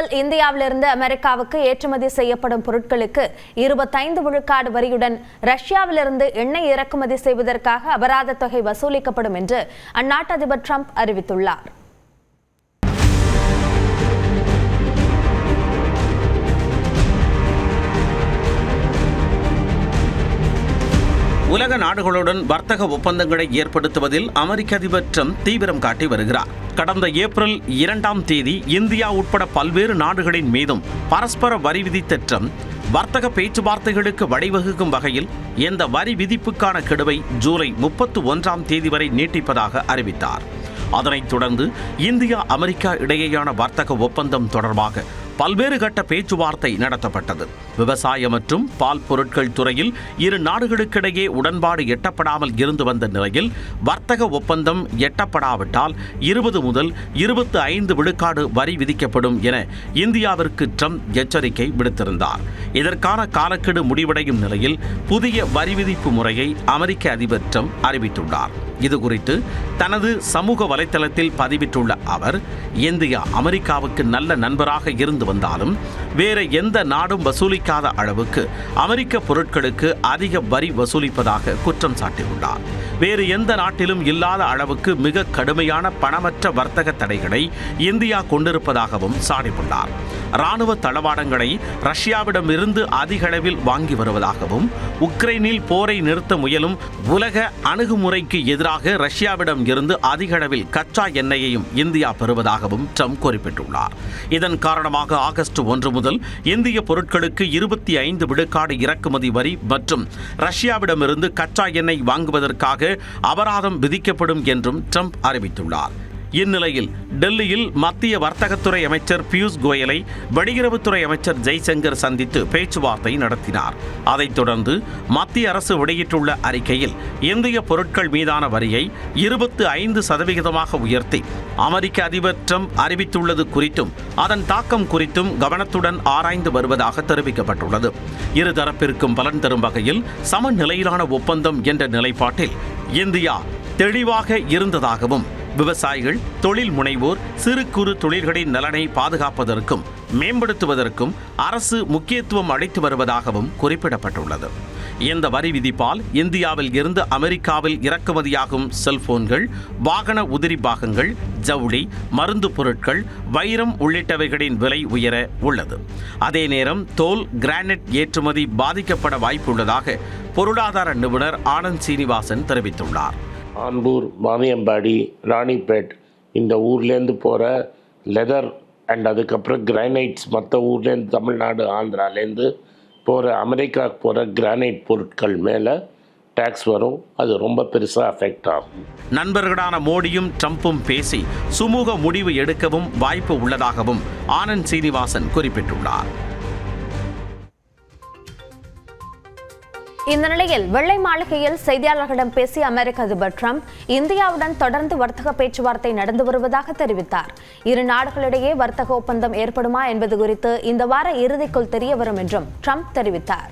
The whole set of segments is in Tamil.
முதல் இந்தியாவிலிருந்து அமெரிக்காவுக்கு ஏற்றுமதி செய்யப்படும் பொருட்களுக்கு 25 விழுக்காடு வரியுடன் ரஷ்யாவிலிருந்து எண்ணெய் இறக்குமதி செய்வதற்காக அபராத தொகை வசூலிக்கப்படும் என்று அந்நாட்டு அதிபர் ட்ரம்ப் அறிவித்துள்ளார். உலக நாடுகளுடன் வர்த்தக ஒப்பந்தங்களை ஏற்படுத்துவதில் அமெரிக்க அதிபர் ட்ரம்ப் தீவிரம் காட்டி வருகிறார். கடந்த ஏப்ரல் 2ஆம் தேதி இந்தியா உட்பட பல்வேறு நாடுகளின் மீதும் பரஸ்பர வரி விதித்த ட்ரம்ப் வர்த்தக பேச்சுவார்த்தைகளுக்கு வழிவகுக்கும் வகையில் இந்த வரி விதிப்புக்கான கெடுவை ஜூலை 31ஆம் தேதி வரை நீட்டிப்பதாக அறிவித்தார். அதனைத் தொடர்ந்து இந்தியா அமெரிக்கா இடையேயான வர்த்தக ஒப்பந்தம் தொடர்பாக பல்வேறு கட்ட பேச்சுவார்த்தை நடத்தப்பட்டது. விவசாய மற்றும் பால் பொருட்கள் துறையில் இரு நாடுகளுக்கிடையே உடன்பாடு எட்டப்படாமல் இருந்து வந்த நிலையில் வர்த்தக ஒப்பந்தம் எட்டப்படாவிட்டால் 20 முதல் 25 விழுக்காடு வரி விதிக்கப்படும் என இந்தியாவிற்கு ட்ரம்ப் எச்சரிக்கை விடுத்திருந்தார். இதற்கான காலக்கெடு முடிவடையும் நிலையில் புதிய வரி விதிப்பு முறையை அமெரிக்க அதிபர் ட்ரம்ப் அறிவித்துள்ளார். இதுகுறித்து தனது சமூக வலைதளத்தில் பதிவிட்டுள்ள அவர், இந்தியா அமெரிக்காவுக்கு நல்ல நண்பராக இருந்து வந்தாலும் வேற எந்த நாடும் வசூலிக்காத அளவுக்கு அமெரிக்க பொருட்களுக்கு அதிக வரி வசூலிப்பதாக குற்றம் சாட்டியுள்ளார். வேறு எந்த நாட்டிலும் இல்லாத அளவுக்கு மிக கடுமையான பணமற்ற வர்த்தக தடைகளை இந்தியா கொண்டிருப்பதாகவும் சாடியுள்ளார். இராணுவ தளவாடங்களை ரஷ்யாவிடமிருந்து அதிக அளவில் வாங்கி வருவதாகவும், உக்ரைனில் போரை நிறுத்த முயலும் உலக அணுகுமுறைக்கு எதிராக ரஷ்யாவிடம் இருந்து அதிக அளவில் கச்சா எண்ணெயையும் இந்தியா பெறுவதாகவும் ட்ரம்ப் குறிப்பிட்டுள்ளார். இதன் காரணமாக ஆகஸ்ட் 1 முதல் இந்திய பொருட்களுக்கு 25 விழுக்காடு இறக்குமதி வரி மற்றும் ரஷ்யாவிடமிருந்து கச்சா எண்ணெய் வாங்குவதற்காக அபராதம் விதிக்கப்படும் என்றும் ட்ரம்ப் அறிவித்துள்ளார். இந்நிலையில் டெல்லியில் மத்திய வர்த்தகத்துறை அமைச்சர் பியூஷ் கோயலை வெளியுறவுத்துறை அமைச்சர் ஜெய்சங்கர் சந்தித்து பேச்சுவார்த்தை நடத்தினார். அதைத் தொடர்ந்து மத்திய அரசு வெளியிட்டுள்ள அறிக்கையில் இந்திய பொருட்கள் மீதான வரியை 25% உயர்த்தி அமெரிக்க அதிபர் ட்ரம்ப் அறிவித்துள்ளது குறித்தும் அதன் தாக்கம் குறித்தும் கவனத்துடன் ஆராய்ந்து வருவதாக தெரிவிக்கப்பட்டுள்ளது. இருதரப்பிற்கும் பலன் தரும் வகையில் சமநிலையிலான ஒப்பந்தம் என்ற நிலைப்பாட்டில் இந்தியா தெளிவாக இருந்ததாகவும், விவசாயிகள், தொழில் முனைவோர், சிறு குறு தொழில்களின் நலனை பாதுகாப்பதற்கும் மேம்படுத்துவதற்கும் அரசு முக்கியத்துவம் அளித்து வருவதாகவும் குறிப்பிடப்பட்டுள்ளது. இந்த வரி விதிப்பால் இந்தியாவில் இருந்து அமெரிக்காவில் இறக்குமதியாகும் செல்போன்கள், வாகன உதிரி பாகங்கள், ஜவுளி, மருந்து பொருட்கள், வைரம் உள்ளிட்டவைகளின் விலை உயர உள்ளது. அதே நேரம் தோல், கிரானைட் ஏற்றுமதி பாதிக்கப்பட வாய்ப்புள்ளதாக பொருளாதார நிபுணர் ஆனந்த் சீனிவாசன் தெரிவித்துள்ளார். ஆம்பூர், வாணியம்பாடி, ராணிப்பேட் இந்த ஊர்லேருந்து போகிற லெதர் அண்ட் அதுக்கப்புறம் கிரானைட்ஸ் மற்ற ஊர்லேருந்து தமிழ்நாடு, ஆந்திராலேருந்து போகிற அமெரிக்காவுக்கு போகிற கிரானைட் பொருட்கள் மேலே டேக்ஸ் வரும். அது ரொம்ப பெருசாக அஃபெக்ட் ஆகும். நண்பர்களான மோடியும் ட்ரம்பும் பேசி சுமூக முடிவு எடுக்கவும் வாய்ப்பு உள்ளதாகவும் ஆனந்த் சீனிவாசன் குறிப்பிட்டுள்ளார். இந்த நிலையில் வெள்ளை மாளிகையில் செய்தியாளர்களிடம் பேசிய அமெரிக்க அதிபர் ட்ரம்ப் இந்தியாவுடன் தொடர்ந்து வர்த்தக பேச்சுவார்த்தை நடந்து வருவதாக தெரிவித்தார். இரு நாடுகளிடையே வர்த்தக ஒப்பந்தம் ஏற்படுமா என்பது குறித்து இந்த வார இறுதிக்குள் தெரிய வரும் என்றும் ட்ரம்ப் தெரிவித்தார்.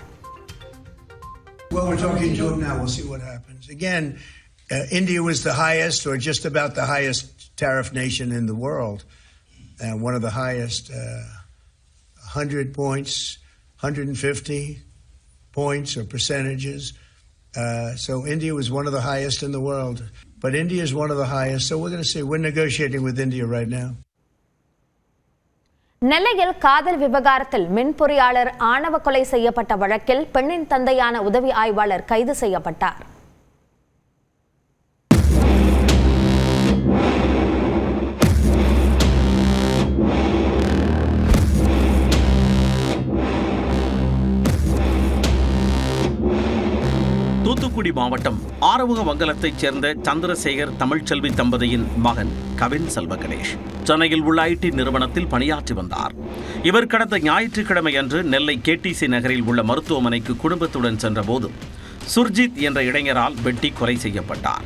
India was the highest or just about the highest tariff nation in the world. One of the highest, 100 points, 150 points or percentages. So India was one of the highest in the world. But India is one of the highest. So we're going to see. We're negotiating with India right now. நெல்லையில் காதல் விவகாரத்தில் மின் பொறியாளர் ஆணவ கொலை செய்யப்பட்ட வழக்கில் பெண்ணின் தந்தையான உதவி ஆய்வாளர் கைது செய்யப்பட்டார். தூத்துக்குடி மாவட்டம் ஆறுமுகமங்கலத்தைச் சேர்ந்த சந்திரசேகர் தமிழ்ச்செல்வி தம்பதியின் மகன் கவின் செல்வ கணேஷ் சென்னையில் உள்ள ஐடி நிறுவனத்தில் பணியாற்றி வந்தார். இவர் கடந்த ஞாயிற்றுக்கிழமை அன்று நெல்லை கேடிசி நகரில் உள்ள மருத்துவமனைக்கு குடும்பத்துடன் சென்றபோது சுர்ஜித் என்ற இளைஞரால் வெட்டி கொலை செய்யப்பட்டார்.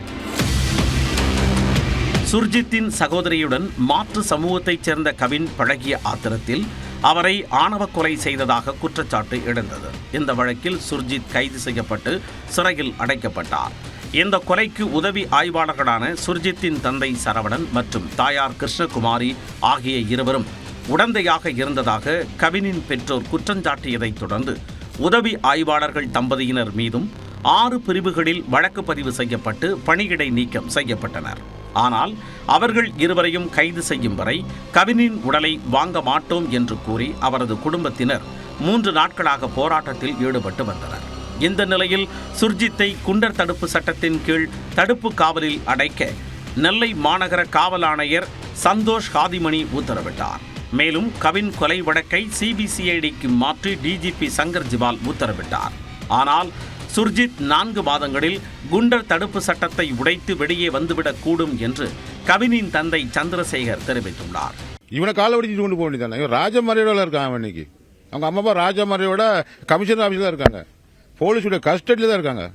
சுர்ஜித்தின் சகோதரியுடன் மாற்று சமூகத்தைச் சேர்ந்த கவின் பழகிய ஆத்திரத்தில் அவரை ஆணவ கொலை செய்ததாக குற்றச்சாட்டு எழுந்தது. இந்த வழக்கில் சுர்ஜித் கைது செய்யப்பட்டு சிறையில் அடைக்கப்பட்டார். இந்த கொலைக்கு உதவி ஆய்வாளர்களான சுர்ஜித்தின் தந்தை சரவணன் மற்றும் தாயார் கிருஷ்ணகுமாரி ஆகிய இருவரும் உடந்தையாக இருந்ததாக கவினின் பெற்றோர் குற்றஞ்சாட்டியதைத் தொடர்ந்து உதவி ஆய்வாளர்கள் தம்பதியினர் மீதும் 6 பிரிவுகளில் வழக்கு பதிவு செய்யப்பட்டு பணியிடை நீக்கம் செய்யப்பட்டனர். ஆனால் அவர்கள் இருவரையும் கைது செய்யும் வரை கவினின் உடலை வாங்க மாட்டோம் என்று கூறி அவரது குடும்பத்தினர் 3 நாட்களாக போராட்டத்தில் ஈடுபட்டு வந்தனர். இந்த நிலையில் சுர்ஜித்தை குண்டர் தடுப்பு சட்டத்தின் கீழ் தடுப்பு காவலில் அடைக்க நெல்லை மாநகர காவல் ஆணையர் சந்தோஷ் ஹாதிமணி உத்தரவிட்டார். மேலும் கவின் கொலை வழக்கை சிபிசிஐடிக்கு மாற்றி டிஜிபி சங்கர் ஜிவால் உத்தரவிட்டார். ஆனால் சுர்ஜித் 4 மாதங்களில் குண்டர் தடுப்பு சட்டத்தை உடைத்து வெளியே வந்துவிடக் கூடும் என்று கவினின் தந்தை சந்திரசேகர் தெரிவித்துள்ளார். இவனை காலை ஒடிச்சிட்டு கொண்டு போக வேண்டியதானே. இவன் ராஜமறையோட இருக்கான். இன்னைக்கு அவங்க அம்மா அப்பா ராஜமறையோட கமிஷனர் ஆஃபீஸில் தான் இருக்காங்க. போலீஸுடைய கஸ்டடியில் தான் இருக்காங்க.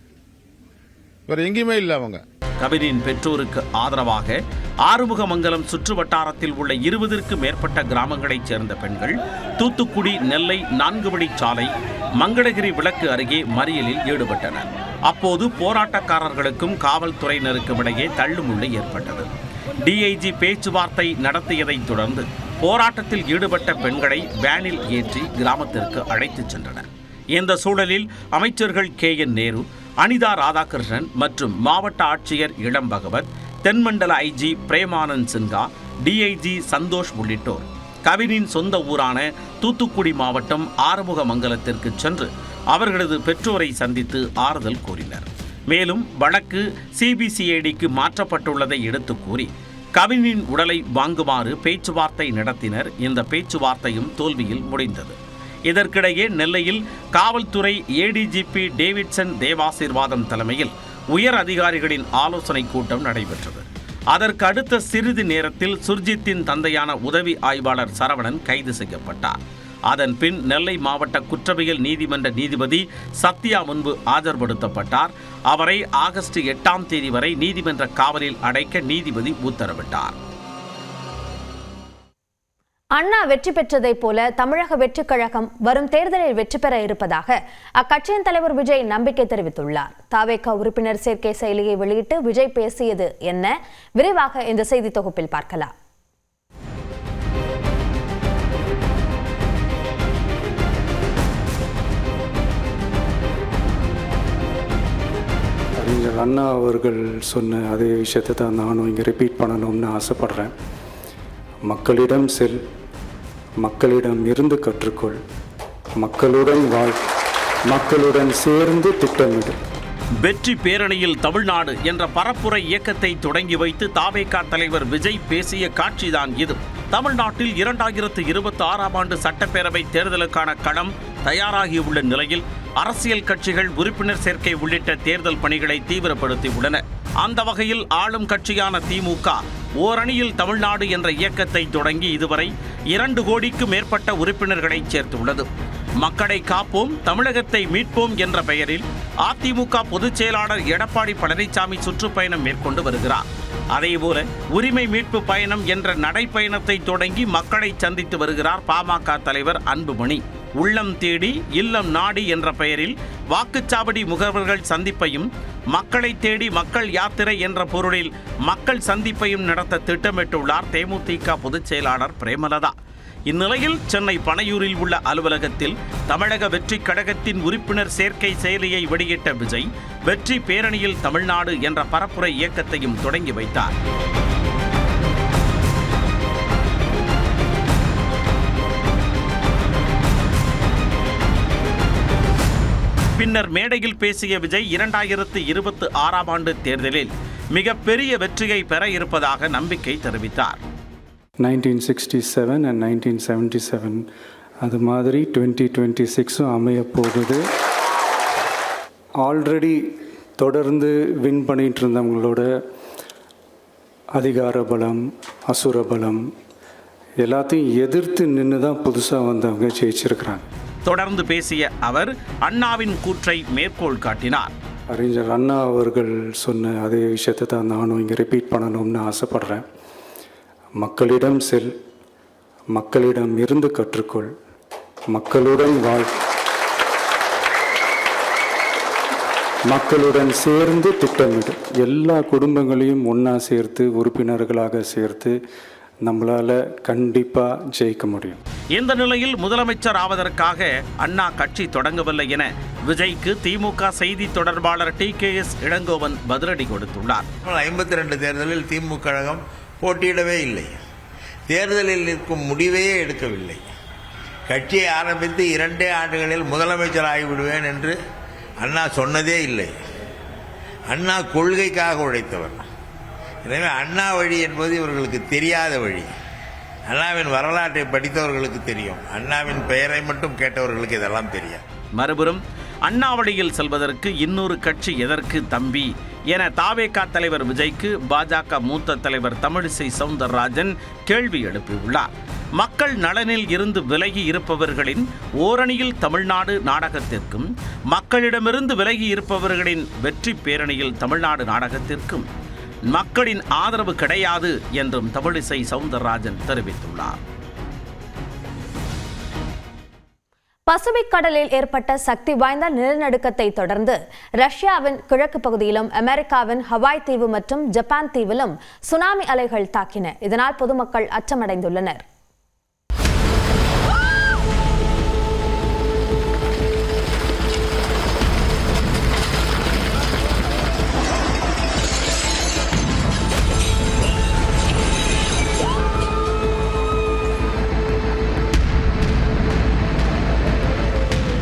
வேற எங்கேயுமே இல்லை. அவங்க கவினின் பெற்றோருக்கு ஆதரவாக ஆறுமுகமங்கலம் சுற்று வட்டாரத்தில் உள்ள 20க்கும் மேற்பட்ட கிராமங்களைச் சேர்ந்த பெண்கள் தூத்துக்குடி நெல்லை 4 வழிச்சாலை மங்களகிரி விளக்கு அருகே மறியலில் ஈடுபட்டனர். அப்போது போராட்டக்காரர்களுக்கும் காவல்துறையினருக்கும் இடையே தள்ளுமுள்ளு ஏற்பட்டது. டிஐஜி பேச்சுவார்த்தை நடத்தியதைத் தொடர்ந்து போராட்டத்தில் ஈடுபட்ட பெண்களை வேனில் ஏற்றி கிராமத்திற்கு அழைத்துச் சென்றனர். இந்த சூழலில் அமைச்சர்கள் KN நேரு, அனிதா ராதாகிருஷ்ணன் மற்றும் மாவட்ட ஆட்சியர் இளம் பகவத், தென்மண்டல IG பிரேமானந்த் சின்ஹா, டிஐஜி சந்தோஷ் உள்ளிட்டோர் கவினின் சொந்த ஊரான தூத்துக்குடி மாவட்டம் ஆறுமுகமங்கலத்திற்கு சென்று அவர்களது பெற்றோரை சந்தித்து ஆறுதல் கூறினர். மேலும் வழக்கு சிபிசிஐடிக்கு மாற்றப்பட்டுள்ளதை எடுத்து கூறி கவினின் உடலை வாங்குமாறு பேச்சுவார்த்தை நடத்தினர். இந்த பேச்சுவார்த்தையும் தோல்வியில் முடிந்தது. இதற்கிடையே நெல்லையில் காவல்துறை ADGP டேவிட்சன் தேவாசீர்வாதம் தலைமையில் உயர் அதிகாரிகளின் ஆலோசனை கூட்டம் நடைபெற்றது. அதற்கு அடுத்த சிறிது நேரத்தில் சுர்ஜித்தின் தந்தையான உதவி ஆய்வாளர் சரவணன் கைது செய்யப்பட்டார். அதன் பின் நெல்லை மாவட்ட குற்றவியல் நீதிமன்ற நீதிபதி சத்யா முன்பு ஆஜர்படுத்தப்பட்டார். அவரை ஆகஸ்ட் 8ஆம் தேதி வரை நீதிமன்ற காவலில் அடைக்க நீதிபதி உத்தரவிட்டார். அண்ணா வெற்றி பெற்றதைப் போல தமிழக வெற்றிக் கழகம் வரும் தேர்தலில் வெற்றி பெற இருப்பதாக அக்கட்சியின் தலைவர் விஜய் நம்பிக்கை தெரிவித்துள்ளார். தவேக உறுப்பினர் சேர்க்கை செயலியை வெளியிட்டு விஜய் பேசியது என்ன? விரைவாக இந்த செய்தி தொகுப்பில் பார்க்கலாம். அறிஞர் அண்ணா அவர்கள் சொன்ன அதே விஷயத்தை தான் நானும் இங்கே ரிப்பீட் பண்ணணும்னு ஆசைப்படுறேன். மக்களிடம் செல், மக்களிடம் இருந்து கற்றுக்கொள், மக்களுடன் வாழ், மக்களுடன் சேர்ந்து திட்டமிடு. வெற்றி பேரணியில் தமிழ்நாடு என்ற பரப்புரை இயக்கத்தை தொடங்கி வைத்து தவேக தலைவர் விஜய் பேசிய காட்சிதான் இது. தமிழ்நாட்டில் 2026ஆம் ஆண்டு சட்டப்பேரவை தேர்தலுக்கான களம் தயாராகியுள்ள நிலையில் அரசியல் கட்சிகள் உறுப்பினர் சேர்க்கை உள்ளிட்ட தேர்தல் பணிகளை தீவிரப்படுத்தியுள்ளன. அந்த வகையில் ஆளும் கட்சியான திமுக ஓரணியில் தமிழ்நாடு என்ற இயக்கத்தை தொடங்கி இதுவரை 2 கோடிக்கு மேற்பட்ட உறுப்பினர்களை சேர்த்துள்ளது. மக்களை காப்போம், தமிழகத்தை மீட்போம் என்ற பெயரில் அதிமுக பொதுச் செயலாளர் எடப்பாடி பழனிசாமி சுற்றுப்பயணம் மேற்கொண்டு வருகிறார். அதேபோல உரிமை மீட்பு பயணம் என்ற நடைப்பயணத்தை தொடங்கி மக்களை சந்தித்து வருகிறார் பாமக தலைவர் அன்புமணி. உள்ளம் தேடி இல்லம் நாடி என்ற பெயரில் வாக்குச்சாவடி முகவர்கள் சந்திப்பையும், மக்களை தேடி மக்கள் யாத்திரை என்ற பொருளில் மக்கள் சந்திப்பையும் நடத்த திட்டமிட்டுள்ளார் தேமுதிக பொதுச் செயலாளர் பிரேமலதா. இந்நிலையில் சென்னை பனையூரில் உள்ள அலுவலகத்தில் தமிழக வெற்றி கழகத்தின் உறுப்பினர் சேர்க்கை செயலியை வெளியிட்ட விஜய் வெற்றி பேரணியில் தமிழ்நாடு என்ற பரப்புரை இயக்கத்தையும் தொடங்கி வைத்தார். பின்னர் மேடையில் பேசிய விஜய் 2026ஆம் ஆண்டு தேர்தலில் மிகப்பெரிய வெற்றியை பெற இருப்பதாக நம்பிக்கை தெரிவித்தார். 1967 and 1977 அது மாதிரி 2026 அமைய போகுது. ஆல்ரெடி தொடர்ந்து வின் பண்ணிட்டு இருந்தவங்களோட அதிகார பலம், அசுர பலம் எல்லாத்தையும் எதிர்த்து நின்று தான் புதுசாக வந்தவங்க ஜெயிச்சிருக்கிறாங்க. தொடர்ந்து பேசிய அவர் அண்ணாவின் கூற்றை மேற்கோள் காட்டினார். அறிஞர் அண்ணா அவர்கள் சொன்ன அதே விஷயத்தை தான் நானும் இங்கே ரிப்பீட் பண்ணணும்னு ஆசைப்படுறேன். மக்களிடம் செல், மக்களிடம் இருந்து கற்றுக்கொள், மக்களுடன் வாழ், மக்களுடன் சேர்ந்து திட்டமிடு. எல்லா குடும்பங்களையும் ஒன்றா சேர்த்து உறுப்பினர்களாக சேர்த்து நம்மளால் கண்டிப்பாக ஜெயிக்க முடியும். இந்த நிலையில் முதலமைச்சர் ஆவதற்காக அண்ணா கட்சி தொடங்கவில்லை என விஜய்க்கு திமுக செய்தி தொடர்பாளர் TKS இளங்கோவன் பதிலடி கொடுத்துள்ளார். 52 தேர்தலில் திமுக கழகம் போட்டியிடவே இல்லை. தேர்தலில் நிற்கும் முடிவே எடுக்கவில்லை. கட்சியை ஆரம்பித்து 2 ஆண்டுகளில் முதலமைச்சர் ஆகிவிடுவேன் என்று அண்ணா சொன்னதே இல்லை. அண்ணா கொள்கைக்காக உழைத்தவர். எனவே அண்ணா வழி என்பது இவர்களுக்கு தெரியாத வழி. அண்ணாவின் வரலாற்றை படித்தவர்களுக்கு தெரியும். அண்ணாவின் பெயரை மட்டும் கேட்டவர்களுக்கு இதெல்லாம் தெரியும். மறுபுறம் அண்ணா வழியில் செல்வதற்கு இன்னொரு கட்சி எதற்கு தம்பி என தாவேகா தலைவர் விஜய்க்கு பாஜக மூத்த தலைவர் தமிழிசை சவுந்தரராஜன் கேள்வி எழுப்பியுள்ளார். மக்கள் நலனில் இருந்து விலகி இருப்பவர்களின் ஓரணியில் தமிழ்நாடு நாடகத்திற்கும், மக்களிடமிருந்து விலகி இருப்பவர்களின் வெற்றி பேரணியில் தமிழ்நாடு நாடகத்திற்கும் மக்களின் ஆதரவு கிடையாது என்றும் தமிழிசை சவுந்தரராஜன் தெரிவித்துள்ளார். பசிபிக் கடலில் ஏற்பட்ட சக்தி வாய்ந்த நிலநடுக்கத்தை தொடர்ந்து ரஷ்யாவின் கிழக்கு பகுதியிலும் அமெரிக்காவின் ஹவாய் தீவு மற்றும் ஜப்பான் தீவிலும் சுனாமி அலைகள் தாக்கின. இதனால் பொதுமக்கள் அச்சமடைந்துள்ளனர்.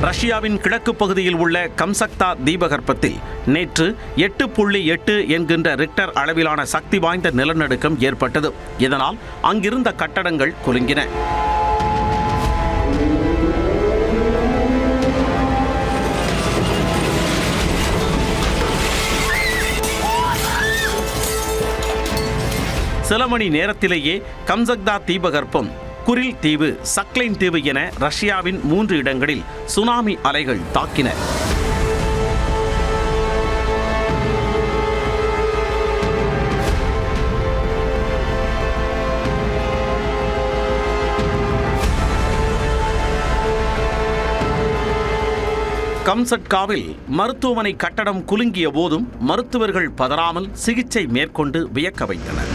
ரஷ்யாவின் கிழக்கு பகுதியில் உள்ள கம்சக்தா தீபகற்பத்தில் நேற்று 8.8 என்கின்ற ரிக்டர் அளவிலான சக்தி வாய்ந்த நிலநடுக்கம் ஏற்பட்டது. இதனால் அங்கிருந்த கட்டடங்கள் குலுங்கின. சில மணி நேரத்திலேயே கம்சக்தா தீபகற்பம், குரில் தீவு, சக்லைன் தீவு என ரஷ்யாவின் 3 இடங்களில் சுனாமி அலைகள் தாக்கின. கம்சட்காவில் மருத்துவமனை கட்டடம் குலுங்கிய போதும் மருத்துவர்கள் பதறாமல் சிகிச்சை மேற்கொண்டு வியக்க வைத்தனர்.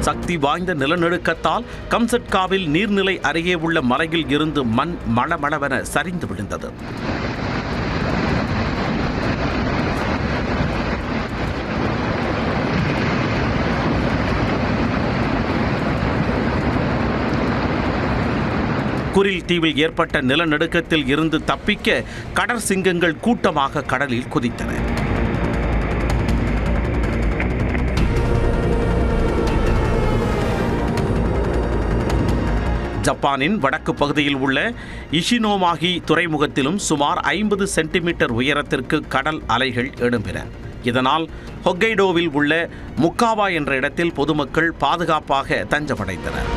சக்தி வாய்ந்த நிலநடுக்கத்தால் கம்சட்காவில் நீர்நிலை அருகே உள்ள மலையில் இருந்து மண் மளமளவென சரிந்து விழுந்தது. குரில் தீவில் ஏற்பட்ட நிலநடுக்கத்தில் இருந்து தப்பிக்க கடற்சிங்கங்கள் கூட்டமாக கடலில் குதித்தன. ஜப்பானின் வடக்கு பகுதியில் உள்ள இஷினோமாகி துறைமுகத்திலும் சுமார் 50 சென்டிமீட்டர் உயரத்திற்கு கடல் அலைகள் எழும்பின. இதனால் ஹொக்கைடோவில் உள்ள முக்காவா என்ற இடத்தில் பொதுமக்கள் பாதுகாப்பாக தஞ்சமடைந்தனர்.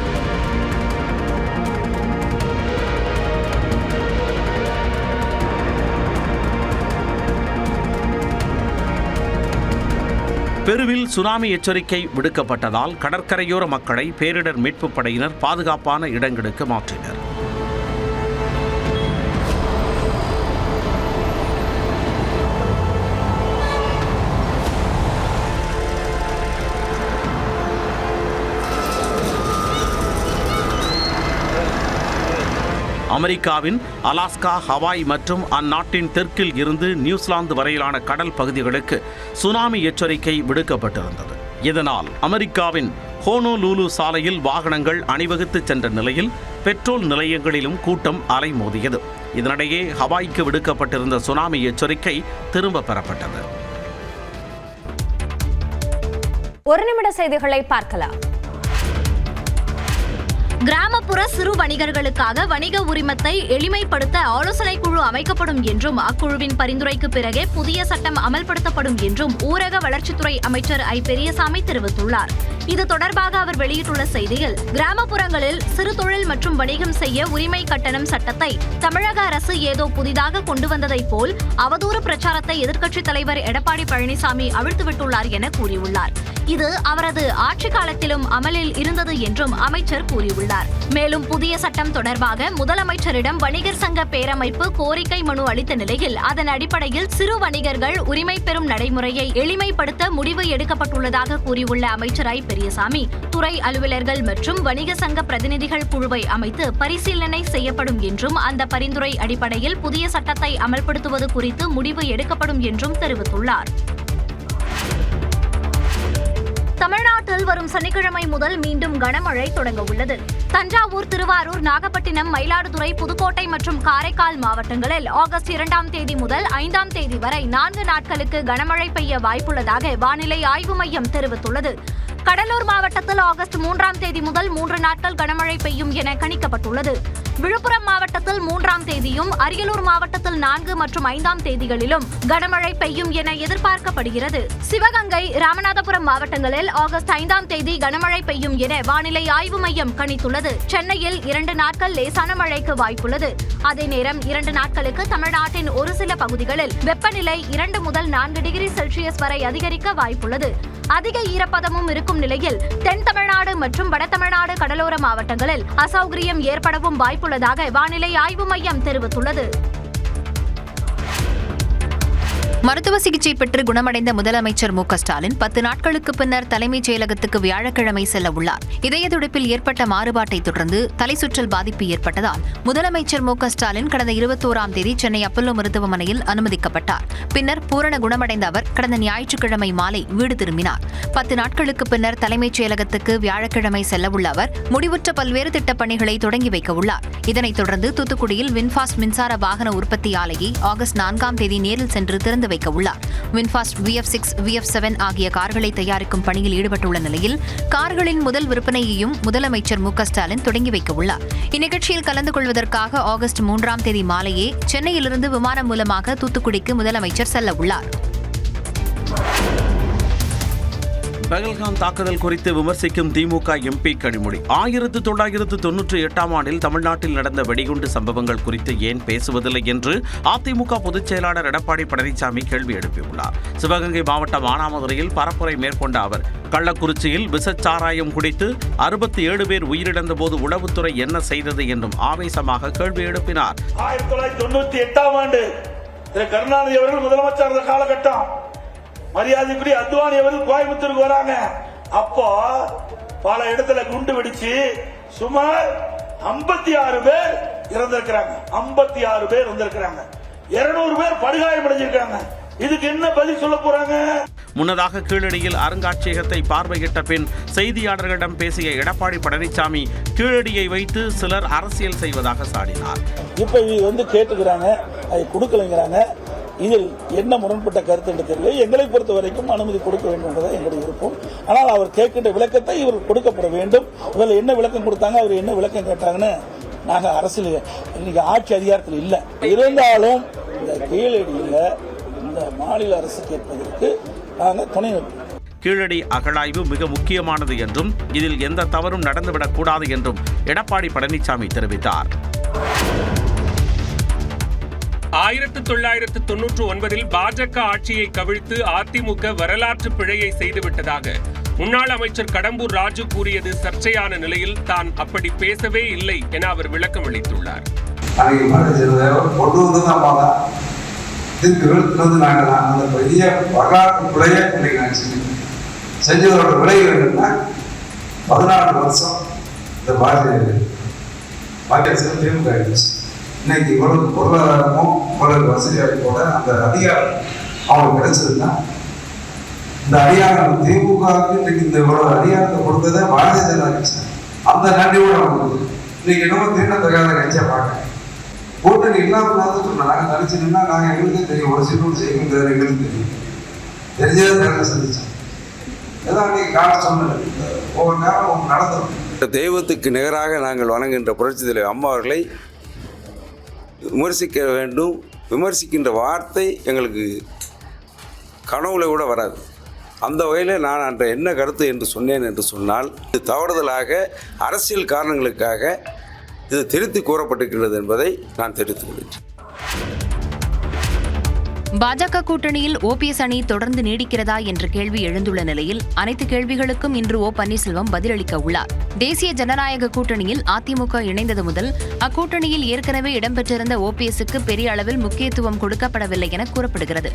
பெருவில் சுனாமி எச்சரிக்கை விடுக்கப்பட்டதால் கடற்கரையோர மக்களை பேரிடர் மீட்புப் படையினர் பாதுகாப்பான இடங்களுக்கு மாற்றினர். அமெரிக்காவின் அலாஸ்கா, ஹவாய் மற்றும் அந்நாட்டின் தெற்கில் இருந்து நியூசிலாந்து வரையிலான கடல் பகுதிகளுக்கு சுனாமி எச்சரிக்கை விடுக்கப்பட்டிருந்தது. இதனால் அமெரிக்காவின் ஹோனோலூலு சாலையில் வாகனங்கள் அணிவகுத்து சென்ற நிலையில் பெட்ரோல் நிலையங்களிலும் கூட்டம் அலைமோதியது. இதனிடையே ஹவாய்க்கு விடுக்கப்பட்டிருந்த சுனாமி எச்சரிக்கை திரும்ப பெறப்பட்டது. ஒரு நிமிட செய்திகளை பார்க்கலாம். கிராமப்புற சிறு வணிகர்களுக்காக வணிக உரிமத்தை எளிமைப்படுத்த ஆலோசனை குழு அமைக்கப்படும் என்றும் அக்குழுவின் பரிந்துரைக்கு பிறகே புதிய சட்டம் அமல்படுத்தப்படும் என்றும் ஊரக வளர்ச்சித்துறை அமைச்சர் ஐ. பெரியசாமி தெரிவித்துள்ளார். இது தொடர்பாக அவர் வெளியிட்டுள்ள செய்தியில், கிராமப்புறங்களில் சிறு தொழில் மற்றும் வணிகம் செய்ய உரிமை கட்டணம் சட்டத்தை தமிழக அரசு ஏதோ புதிதாக கொண்டு வந்ததைப் போல் அவதூறு பிரச்சாரத்தை எதிர்க்கட்சித் தலைவர் எடப்பாடி பழனிசாமி அவிழ்த்துவிட்டுள்ளார் என கூறியுள்ளார். இது அவரது ஆட்சி காலத்திலும் அமலில் இருந்தது என்றும் அமைச்சர் கூறியுள்ளார். மேலும் புதிய சட்டம் தொடர்பாக முதலமைச்சரிடம் வணிகர் சங்க பேரமைப்பு கோரிக்கை மனு அளித்த நிலையில் அதன் அடிப்படையில் சிறு வணிகர்கள் உரிமை பெறும் நடைமுறையை எளிமைப்படுத்த முடிவு எடுக்கப்பட்டுள்ளதாக கூறியுள்ள அமைச்சர் ஐ. பெரியசாமி, துறை அலுவலர்கள் மற்றும் வணிக சங்க பிரதிநிதிகள் குழுவை அமைத்து பரிசீலனை செய்யப்படும் என்றும் அந்த பரிந்துரை அடிப்படையில் புதிய சட்டத்தை அமல்படுத்துவது குறித்து முடிவு எடுக்கப்படும் என்றும் தெரிவித்துள்ளார். தமிழ்நாட்டில் வரும் சனிக்கிழமை முதல் மீண்டும் கனமழை தொடங்க உள்ளது. தஞ்சாவூர், திருவாரூர், நாகப்பட்டினம், மயிலாடுதுறை, புதுக்கோட்டை மற்றும் காரைக்கால் மாவட்டங்களில் ஆகஸ்ட் 2ஆம் தேதி முதல் 5ஆம் தேதி வரை 4 நாட்களுக்கு கனமழை பெய்ய வாய்ப்புள்ளதாக வானிலை ஆய்வு மையம் தெரிவித்துள்ளது. கடலூர் மாவட்டத்தில் ஆகஸ்ட் 3ஆம் தேதி முதல் 3 நாட்கள் கனமழை பெய்யும் என கணிக்கப்பட்டுள்ளது. விழுப்புரம் மாவட்டத்தில் 3ஆம் தேதியும், அரியலூர் மாவட்டத்தில் 4 மற்றும் 5ஆம் தேதிகளிலும் கனமழை பெய்யும் என எதிர்பார்க்கப்படுகிறது. சிவகங்கை, ராமநாதபுரம் மாவட்டங்களில் ஆகஸ்ட் 5ஆம் தேதி கனமழை பெய்யும் என வானிலை ஆய்வு மையம் கணித்துள்ளது. சென்னையில் 2 நாட்கள் லேசான மழைக்கு வாய்ப்புள்ளது. அதே நேரம் 2 நாட்களுக்கு தமிழ்நாட்டின் ஒரு சில பகுதிகளில் வெப்பநிலை 2 முதல் 4 டிகிரி செல்சியஸ் வரை அதிகரிக்க வாய்ப்புள்ளது. அதிக ஈரப்பதமும் இருக்கும் நிலையில் தென் தமிழ்நாடு மற்றும் வட தமிழ்நாடு கடலோர மாவட்டங்களில் அசௌகரியம் ஏற்படவும் வாய்ப்புள்ளதாக வானிலை ஆய்வு மையம் தெரிவித்துள்ளது. மருத்துவ சிகிச்சை பெற்று குணமடைந்த முதலமைச்சர் மு க ஸ்டாலின் 10 நாட்களுக்கு பின்னர் தலைமைச் செயலகத்துக்கு வியாழக்கிழமை செல்ல உள்ளார். இதய துடிப்பில் ஏற்பட்ட மாறுபாட்டை தொடர்ந்து தலை சுற்றல் பாதிப்பு ஏற்பட்டதால் முதலமைச்சர் மு க ஸ்டாலின் கடந்த 21ஆம் தேதி சென்னை அப்பல்லோ மருத்துவமனையில் அனுமதிக்கப்பட்டார். பின்னர் பூரண குணமடைந்த அவர் கடந்த ஞாயிற்றுக்கிழமை மாலை வீடு திரும்பினார். 10 நாட்களுக்கு பின்னர் தலைமைச் செயலகத்துக்கு வியாழக்கிழமை செல்ல உள்ள அவர் முடிவுற்ற பல்வேறு திட்டப் பணிகளை தொடங்கி வைக்க உள்ளார். இதனைத் தொடர்ந்து தூத்துக்குடியில் வின்ஃபாஸ்ட் மின்சார வாகன உற்பத்தி ஆலையை ஆகஸ்ட் 4ஆம் தேதி நேரில் சென்று திறந்து வைக்க உள்ளார். வின்ஃபாஸ்ட் VF6, VF7 ஆகிய கார்களை தயாரிக்கும் பணியில் ஈடுபட்டுள்ள நிலையில் கார்களின் முதல் விற்பனையையும் முதலமைச்சர் மு க ஸ்டாலின் தொடங்கி வைக்க உள்ளார். இந்நிகழ்ச்சியில் கலந்து கொள்வதற்காக ஆகஸ்ட் 3ஆம் தேதி மாலையே சென்னையிலிருந்து விமானம் மூலமாக தூத்துக்குடிக்கு முதலமைச்சர் செல்ல உள்ளார். பகல்காம் தாக்குதல் குறித்து விமர்சிக்கும் திமுக MP கனிமொழி 1998ஆம் ஆண்டில் தமிழ்நாட்டில் நடந்த வெடிகுண்டு சம்பவங்கள் குறித்து ஏன் பேசுவதில்லை என்று அதிமுக பொதுச் செயலாளர் எடப்பாடி பழனிசாமி கேள்வி எழுப்பியுள்ளார். சிவகங்கை மாவட்டம் மானாமதுரையில் பரப்புரை மேற்கொண்ட அவர் கள்ளக்குறிச்சியில் விஷச்சாராயம் குடித்து 67 பேர் உயிரிழந்த போது உளவுத்துறை என்ன செய்தது என்றும் ஆவேசமாக கேள்வி எழுப்பினார். 1998ஆம் ஆண்டு கருணாநிதி அவர்கள் முதலமைச்சர் காலகட்டம், மரியாதைக்குரிய அத்வானி அவர்கள் கோயம்புத்தூருக்கு வராங்க. அப்போ பல இடத்துல குண்டு வெடிச்சு சுமார் 56 பேர் இறந்திருக்கிறாங்க. 56 பேர் இறந்திருக்கிறாங்க. 200 பேர் படுகாயமடைஞ்சிருக்காங்க. இதுக்கு என்ன பதில் சொல்ல போறாங்க? முன்னதாக கீழடியில் அருங்காட்சியகத்தை பார்வையிட்ட பின் செய்தியாளர்களிடம் பேசிய எடப்பாடி பழனிசாமி கீழடியை வைத்து சிலர் அரசியல் செய்வதாக சாடினார். இப்ப இது கேட்டுக்கிறாங்க, அதை கொடுக்கலைங்கிறாங்க. இதில் என்ன முரண்பட்ட கருத்து என்று தெரியல. எங்களை பொறுத்த வரைக்கும் அனுமதி கொடுக்க வேண்டும் என்பதை எங்களுடைய விருப்பம். ஆனால் அவர் கேட்கின்ற விளக்கத்தை இவர் கொடுக்கப்பட வேண்டும். இதில் என்ன விளக்கம் கொடுத்தாங்க, அவர் என்ன விளக்கம் கேட்டாங்கன்னு நாங்கள் அரசியல் இன்னைக்கு ஆட்சி அதிகாரத்தில் இல்லை. இருந்தாலும் இந்த கீழடியில் இந்த மாநில அரசு கேட்பதற்கு நாங்கள் துணை நிற்போம். கீழடி அகழாய்வு மிக முக்கியமானது என்றும் இதில் எந்த தவறும் நடந்துவிடக் கூடாது என்றும் எடப்பாடி பழனிசாமி தெரிவித்தார். 1999இல் பாஜக ஆட்சியை கவிழ்த்து அதிமுக வரலாற்று பிழையை செய்துவிட்டதாக முன்னாள் அமைச்சர் கடம்பூர் ராஜு கூறியது சர்ச்சையான நிலையில் தான் அப்படி பேசவே இல்லை என அவர் விளக்கம் அளித்துள்ளார். பெரிய வரலாற்று பிழையை செஞ்சதோட விளைவு என்னன்னா 14 வருஷம் இந்த பாஜக திமுக ஆயிடுச்சு. இன்னைக்கு இவ்வளவு பொருளாதாரமும் இவ்வளவு வசதியோட அந்த அதிகாரம் அவங்களுக்கு கிடைச்சதுன்னா இந்த அதிகாரம் திமுகவுக்கு இன்னைக்கு இந்த இவ்வளவு அதிகாரத்தை கொடுத்ததை பாரதிய ஜனதா கட்சி அந்த நன்றியோட அவங்களுக்கு இன்னைக்கு என்னமோ தீண்டத்தகாத கட்சியா பார்க்க கூட்டணி இல்லாம சொன்னா நாங்க தனிச்சுன்னா நாங்க எங்களுக்கு தெரியும் ஒரு சீட்டு செய்யுங்கிறது எங்களுக்கு தெரியும். தெரிஞ்சதை தேர்தல் சந்திச்சோம். ஏதாவது இன்னைக்கு கால சொன்னது ஒவ்வொரு நேரம் நடந்துடும். தெய்வத்துக்கு நிகராக நாங்கள் வணங்குகின்ற புரட்சி தலைவர் அம்மா அவர்களை விமர்சிக்க வேண்டும். விமர்சிக்கின்ற வார்த்தை எங்களுக்கு கனவுல கூட வராது. அந்த வகையில் நான் அன்ற என்ன கருத்து என்று சொன்னேன் என்று சொன்னால், இது தவறுதலாக அரசியல் காரணங்களுக்காக இது திருத்தி கூறப்பட்டிருக்கிறது என்பதை நான் தெரிவித்துக் கொள்கிறேன். பாஜக கூட்டணியில் ஓபிஎஸ் அணி தொடர்ந்து நீடிக்கிறதா என்ற கேள்வி எழுந்துள்ள நிலையில் அனைத்து கேள்விகளுக்கும் இன்று ஓ பன்னீர்செல்வம் பதிலளிக்க உள்ளார். தேசிய ஜனநாயக கூட்டணியில் அதிமுக இணைந்தது முதல் அக்கூட்டணியில் ஏற்கனவே இடம்பெற்றிருந்த ஓபிஎஸ்க்கு பெரிய அளவில் முக்கியத்துவம் கொடுக்கப்படவில்லை என கூறப்படுகிறது.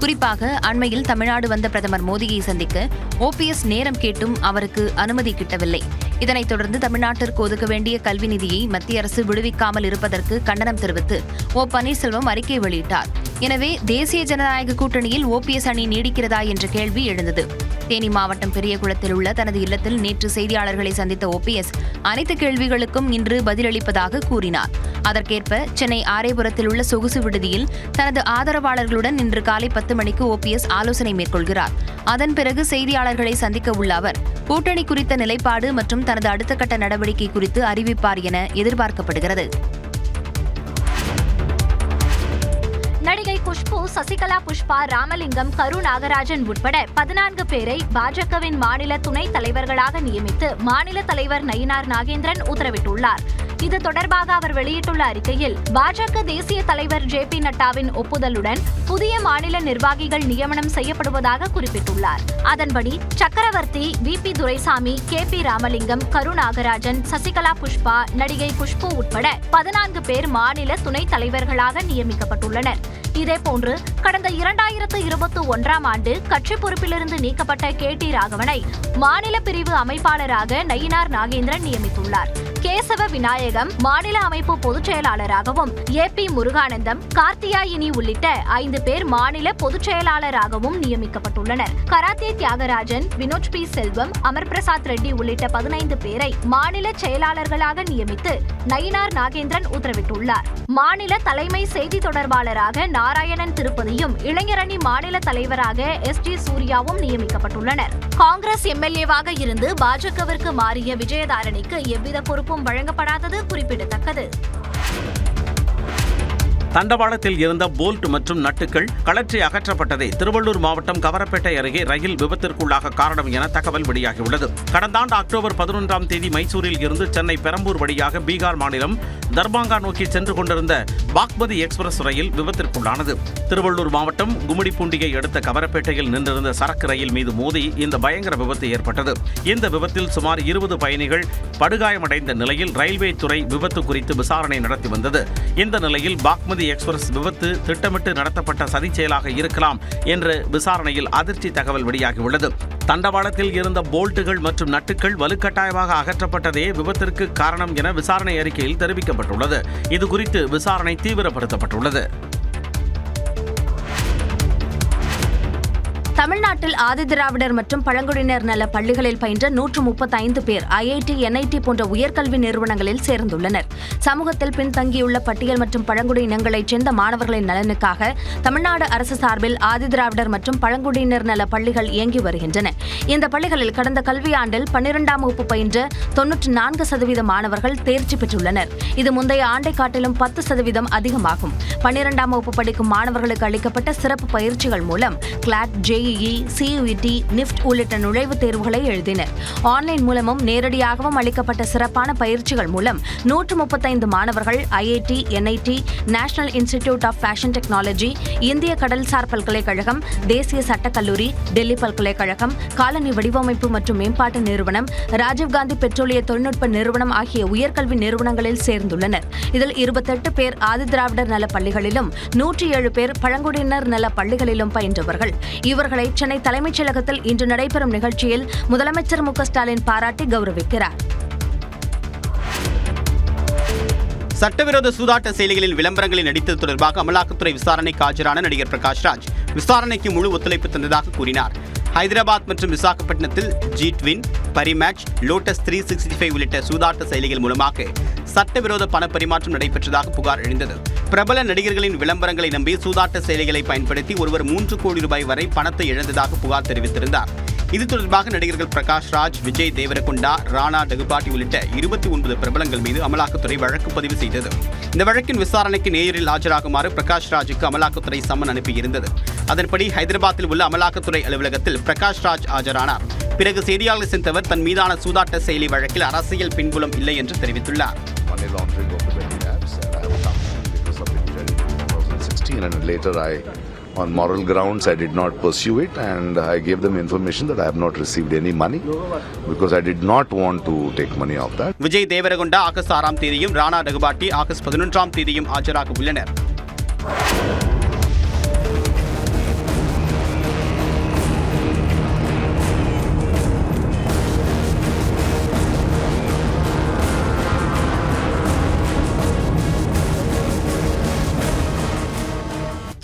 குறிப்பாக அண்மையில் தமிழ்நாடு வந்த பிரதமர் மோடியை சந்திக்க ஓபிஎஸ் நேரம் கேட்டும் அவருக்கு அனுமதி கிட்டவில்லை. இதனைத் தொடர்ந்து தமிழ்நாட்டிற்கு ஒதுக்க வேண்டிய கல்வி நிதியை மத்திய அரசு விடுவிக்காமல் இருப்பதற்கு கண்டனம் தெரிவித்து ஓ பன்னீர்செல்வம் அறிக்கை வெளியிட்டார். எனவே தேசிய ஜனநாயக கூட்டணியில் ஓபிஎஸ் அணி நீடிக்கிறதா என்ற கேள்வி எழுந்தது. தேனி மாவட்டம் பெரியகுளத்தில் உள்ள தனது இல்லத்தில் நேற்று செய்தியாளர்களை சந்தித்த ஓபிஎஸ் அனைத்து கேள்விகளுக்கும் இன்று பதிலளிப்பதாக கூறினார். அதற்கேற்ப சென்னை ஆரேபுரத்தில் உள்ள சொகுசு விடுதியில் தனது ஆதரவாளர்களுடன் இன்று காலை 10 மணிக்கு ஓபிஎஸ் ஆலோசனை மேற்கொள்கிறார். அதன் பிறகு செய்தியாளர்களை சந்திக்க உள்ள அவர் கூட்டணி குறித்த நிலைப்பாடு மற்றும் தனது அடுத்த கட்ட நடவடிக்கை குறித்து அறிவிப்பார் என எதிர்பார்க்கப்படுகிறது. நடிகை குஷ்பு, சசிகலா புஷ்பா, ராமலிங்கம், கரு நாகராஜன் உட்பட 14 பேரை பாஜகவின் மாநில துணைத் தலைவர்களாக நியமித்து மாநில தலைவர் நயினார் நாகேந்திரன் உத்தரவிட்டுள்ளார். இது தொடர்பாக அவர் வெளியிட்டுள்ள அறிக்கையில், பாஜக தேசிய தலைவர் ஜே.பி. நட்டாவின் ஒப்புதலுடன் புதிய மாநில நிர்வாகிகள் நியமனம் செய்யப்படுவதாக குறிப்பிட்டுள்ளார். அதன்படி சக்கரவர்த்தி, வி.பி. துரைசாமி, கே.பி. ராமலிங்கம், கரு நாகராஜன், சசிகலா புஷ்பா, நடிகை குஷ்பு உட்பட 14 பேர் மாநில துணைத் தலைவர்களாக நியமிக்கப்பட்டுள்ளனர். இதேபோன்று கடந்த 2021ஆம் ஆண்டு கட்சி பொறுப்பிலிருந்து நீக்கப்பட்ட கே.டி. ராகவனை மாநில பிரிவு அமைப்பாளராக நயினார் நாகேந்திரன் நியமித்துள்ளார். கேசவ விநாயகம் மாநில அமைப்பு பொதுச் செயலாளராகவும், ஏ.பி. முருகானந்தம், கார்த்தியாயினி உள்ளிட்ட 5 பேர் மாநில பொதுச் செயலாளராகவும் நியமிக்கப்பட்டுள்ளனர். Karate Thiyagarajan, Vinoj P. செல்வம், அமர் பிரசாத் ரெட்டி உள்ளிட்ட 15 பேரை மாநில செயலாளர்களாக நியமித்து நயினார் நாகேந்திரன் உத்தரவிட்டுள்ளார். மாநில தலைமை செய்தி தொடர்பாளராக நாராயணன் திருப்பதியும், இளைஞரணி மாநில தலைவராக எஸ்.ஜி. சூர்யாவும் நியமிக்கப்பட்டுள்ளனர். காங்கிரஸ் எம்எல்ஏவாக இருந்து பாஜகவிற்கு மாறிய விஜயதாரணிக்கு எவ்வித பொறுப்பும் வழங்கப்படாதது குறிப்பிடத்தக்கது. தண்டவாளத்தில் இருந்த போல்ட் மற்றும் நட்டுகள் கழற்றி அகற்றப்பட்டதே திருவள்ளூர் மாவட்டம் கவரப்பேட்டை அருகே ரயில் விபத்திற்குள்ளாக காரணம் என தகவல் வெளியாகியுள்ளது. கடந்த ஆண்டு அக்டோபர் 11ஆம் தேதி மைசூரில் இருந்து சென்னை பெரம்பூர் வழியாக பீகார் மாநிலம் தர்பாங்கா நோக்கி சென்று கொண்டிருந்த பாக்மதி எக்ஸ்பிரஸ் ரயில் விபத்திற்குள்ளானது. திருவள்ளூர் மாவட்டம் கும்மிடிப்பூண்டியை அடுத்த கவரப்பேட்டையில் நின்றிருந்த சரக்கு ரயில் மீது மோதி இந்த பயங்கர விபத்து ஏற்பட்டது. இந்த விபத்தில் சுமார் 20 பயணிகள் படுகாயமடைந்த நிலையில் ரயில்வே துறை விபத்து குறித்து விசாரணை நடத்தி வந்தது. இந்த நிலையில் பாக்மதி எக்ஸ்பிரஸ் விபத்து திட்டமிட்டு நடத்தப்பட்ட சதி செயலாக இருக்கலாம் என்று விசாரணையில் அதிர்ச்சி தகவல் வெளியாகியுள்ளது. தண்டவாளத்தில் இருந்த போல்ட்டுகள் மற்றும் நட்டுகள் வலுக்கட்டாயமாக அகற்றப்பட்டதே விபத்திற்கு காரணம் என விசாரணை அறிக்கையில் தெரிவிக்கப்பட்டுள்ளது. இதுகுறித்து விசாரணை தீவிரப்படுத்தப்பட்டுள்ளது. தமிழ்நாட்டில் ஆதிதிராவிடர் மற்றும் பழங்குடியினர் நல பள்ளிகளில் பயின்ற 135 பேர் ஐஐடி, என்ஐடி போன்ற உயர்கல்வி நிறுவனங்களில் சேர்ந்துள்ளனர். சமூகத்தில் பின்தங்கியுள்ள பட்டியல் மற்றும் பழங்குடியினங்களைச் சேர்ந்த மாணவர்களின் நலனுக்காக தமிழ்நாடு அரசு சார்பில் ஆதிதிராவிடர் மற்றும் பழங்குடியினர் நல பள்ளிகள் இயங்கி வருகின்றன. இந்த பள்ளிகளில் கடந்த கல்வியாண்டில் 12ஆம் வகுப்பு பயின்ற 94% மாணவர்கள் தேர்ச்சி பெற்றுள்ளனர். இது முந்தைய ஆண்டை காட்டிலும் 10% அதிகமாகும். 12ஆம் வகுப்பு படிக்கும் மாணவர்களுக்கு அளிக்கப்பட்ட சிறப்பு பயிற்சிகள் மூலம் கிளாட், ஜேஇஇ, CUET, NIFT உள்ளிட்ட நுழைவுத் தேர்வுகளை எழுதினர். ஆன்லைன் மூலமும் நேரடியாகவும் அளிக்கப்பட்ட சிறப்பான பயிற்சிகள் மூலம் 135 மாணவர்கள் IIT, NIT, national institute of fashion technology, இந்திய கடல்சார் பல்கலைக்கழகம், தேசிய சட்டக்கல்லூரி, டெல்லி பல்கலைக்கழகம், காலனி வடிவமைப்பு மற்றும் மேம்பாட்டு நிறுவனம், ராஜீவ்காந்தி பெட்ரோலிய தொழில்நுட்ப நிறுவனம் ஆகிய உயர்கல்வி நிறுவனங்களில் சேர்ந்துள்ளனர். இதில் 28 பேர் ஆதிதிராவிடர் நல பள்ளிகளிலும் 107 பேர் பழங்குடியினர் நல பள்ளிகளிலும் பயின்றவர்கள். இவர்களை சென்னை தலைமைச் செயலகத்தில் இன்று நடைபெறும் நிகழ்ச்சியில் முதலமைச்சர் மு.க.ஸ்டாலின் பாராட்டி கௌரவிக்கிறார். சட்டவிரோத சூதாட்ட செயலிகளில் விளம்பரங்களில் நடித்தது தொடர்பாக அமலாக்கத்துறை விசாரணைக்கு ஆஜரான நடிகர் பிரகாஷ்ராஜ் விசாரணைக்கு முழு ஒத்துழைப்பு தந்ததாக கூறினார். ஹைதராபாத் மற்றும் விசாகப்பட்டினத்தில் G-Twin, பரிமேட்ச், லோட்டஸ் 365 உள்ளிட்ட சூதாட்ட செயலிகள் மூலமாக சட்டவிரோத பண பரிமாற்றம் நடைபெற்றதாக புகார் எழுந்தது. பிரபல நடிகர்களின் விளம்பரங்களை நம்பி சூதாட்ட செயலிகளை பயன்படுத்தி ஒருவர் 3 கோடி ரூபாய் வரை பணத்தை இழந்ததாக புகார் தெரிவித்திருந்தார். இது தொடர்பாக நடிகர்கள் பிரகாஷ் ராஜ், விஜய் தேவரகொண்டா, ராணா டகுபாட்டி உள்ளிட்ட 29 பிரபலங்கள் மீது அமலாக்கத்துறை வழக்கு பதிவு செய்தது. இந்த வழக்கின் விசாரணைக்கு நேரில் ஆஜராகுமாறு பிரகாஷ் ராஜுக்கு அமலாக்கத்துறை சம்மன் அனுப்பியிருந்தது. அதன்படி ஹைதராபாத்தில் உள்ள அமலாக்கத்துறை அலுவலகத்தில் பிரகாஷ் ராஜ் ஆஜரானார். பிறகு செய்தியாளர் சந்தித்தவர் தன் மீதான சூதாட்ட செயலி வழக்கில் அரசியல் பின்புலம் இல்லை என்று தெரிவித்துள்ளார். And later on moral grounds I did not pursue it, and I gave them information that I have not received any money because I did not want to take money of that. Vijay Deverakonda August 6ஆம் தேதியும், ராணா டகுபாட்டி ஆகஸ்ட் 11ஆம் தேதியும் ஆஜராக உள்ளனர்.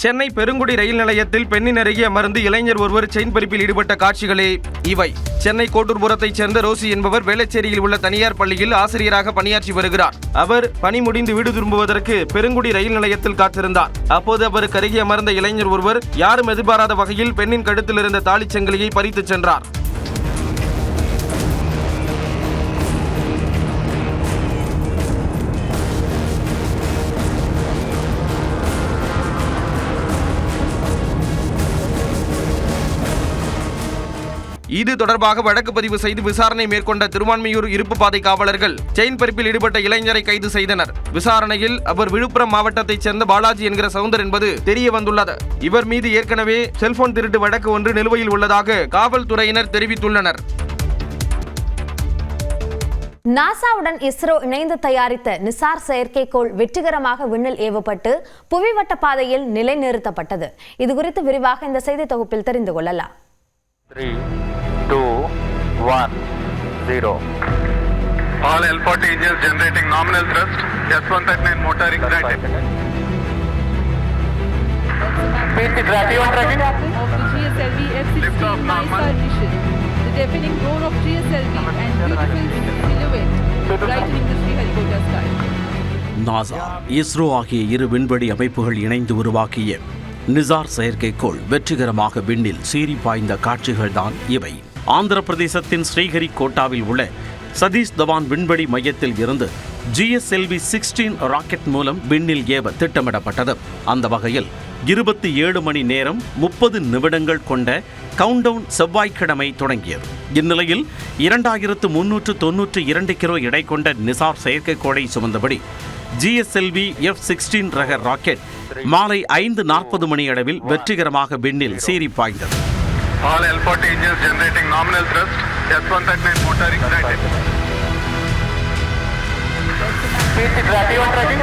சென்னை பெருங்குடி ரயில் நிலையத்தில் பெண்ணின் அருகே அமர்ந்து இளைஞர் ஒருவர் செயின் பறிப்பில் ஈடுபட்ட காட்சிகளே இவை. சென்னை கோட்டூர்புரத்தைச் சேர்ந்த ரோசி என்பவர் வேளச்சேரியில் உள்ள தனியார் பள்ளியில் ஆசிரியராக பணியாற்றி வருகிறார். அவர் பணி முடிந்து வீடு திரும்புவதற்கு பெருங்குடி ரயில் நிலையத்தில் காத்திருந்தார். அப்போது அவருக்கு அருகே அமர்ந்த இளைஞர் ஒருவர் யாரும் எதிர்பாராத வகையில் பெண்ணின் கழுத்தில் இருந்த தாலிச் சங்கிலியை பறித்துச் சென்றார். இது தொடர்பாக வழக்கு பதிவு செய்து விசாரணை மேற்கொண்ட திருவான்மியூர் இருப்பு பாதை காவலர்கள் செயின் பறிப்பில் ஈடுபட்ட இளைஞரை கைது செய்தனர். விசாரணையில் அவர் விழுப்புரம் மாவட்டத்தைச் சேர்ந்த பாலாஜி என்கிற சவுந்தர் என்பது தெரிய வந்துள்ளது. இவர் மீது ஏற்கனவே செல்போன் திருட்டு வழக்கு ஒன்று நிலுவையில் உள்ளதாக காவல்துறையினர் தெரிவித்துள்ளனர். நாசாவுடன் இஸ்ரோ இணைந்து தயாரித்த நிசார் செயற்கைக்கோள் வெற்றிகரமாக விண்ணில் ஏவப்பட்டு புவிவட்ட பாதையில் நிலைநிறுத்தப்பட்டது. இதுகுறித்து விரிவாக இந்த செய்தி தொகுப்பில் தெரிந்து கொள்ளலாம். 3, 2, 1, 0. All L40 engines generating nominal thrust. S139 motor ignited. Speed to gravity on tracking. Of the GSLV F-16 NISA mission. The deafening roar of GSLV and beautiful silhouette brightening the Sriharikota sky. NASA, ISRO ஆகிய இரு விண்வெளி அமைப்புகள் இணைந்து உருவாக்கிய நிசார் செயற்கைக்கோள் வெற்றிகரமாக விண்ணில் சீறி பாய்ந்த காட்சிகள்தான் இவை. ஆந்திர பிரதேசத்தின் ஸ்ரீஹரிகோட்டாவில் உள்ள சதீஷ் தவான் விண்வெளி மையத்தில் இருந்து GSLV 16 ராக்கெட் மூலம் விண்ணில் ஏவ திட்டமிடப்பட்டது. அந்த வகையில் 27 மணி நேரம் 30 நிமிடங்கள் கொண்ட கவுண்டவுன் செவ்வாய்க்கிழமை தொடங்கியது. இந்நிலையில் 2392 கிலோ எடை கொண்ட நிசார் செயற்கைக்கோளை சுமந்தபடி GSLV F-16 ரக ராக்கெட் மாலை 5:40 மணி அளவில் வெற்றிகரமாக விண்ணில் சீறி பாய்ந்தது. All L40 engines generating nominal thrust. S139 motor ignited. Speed to gravity on tracking.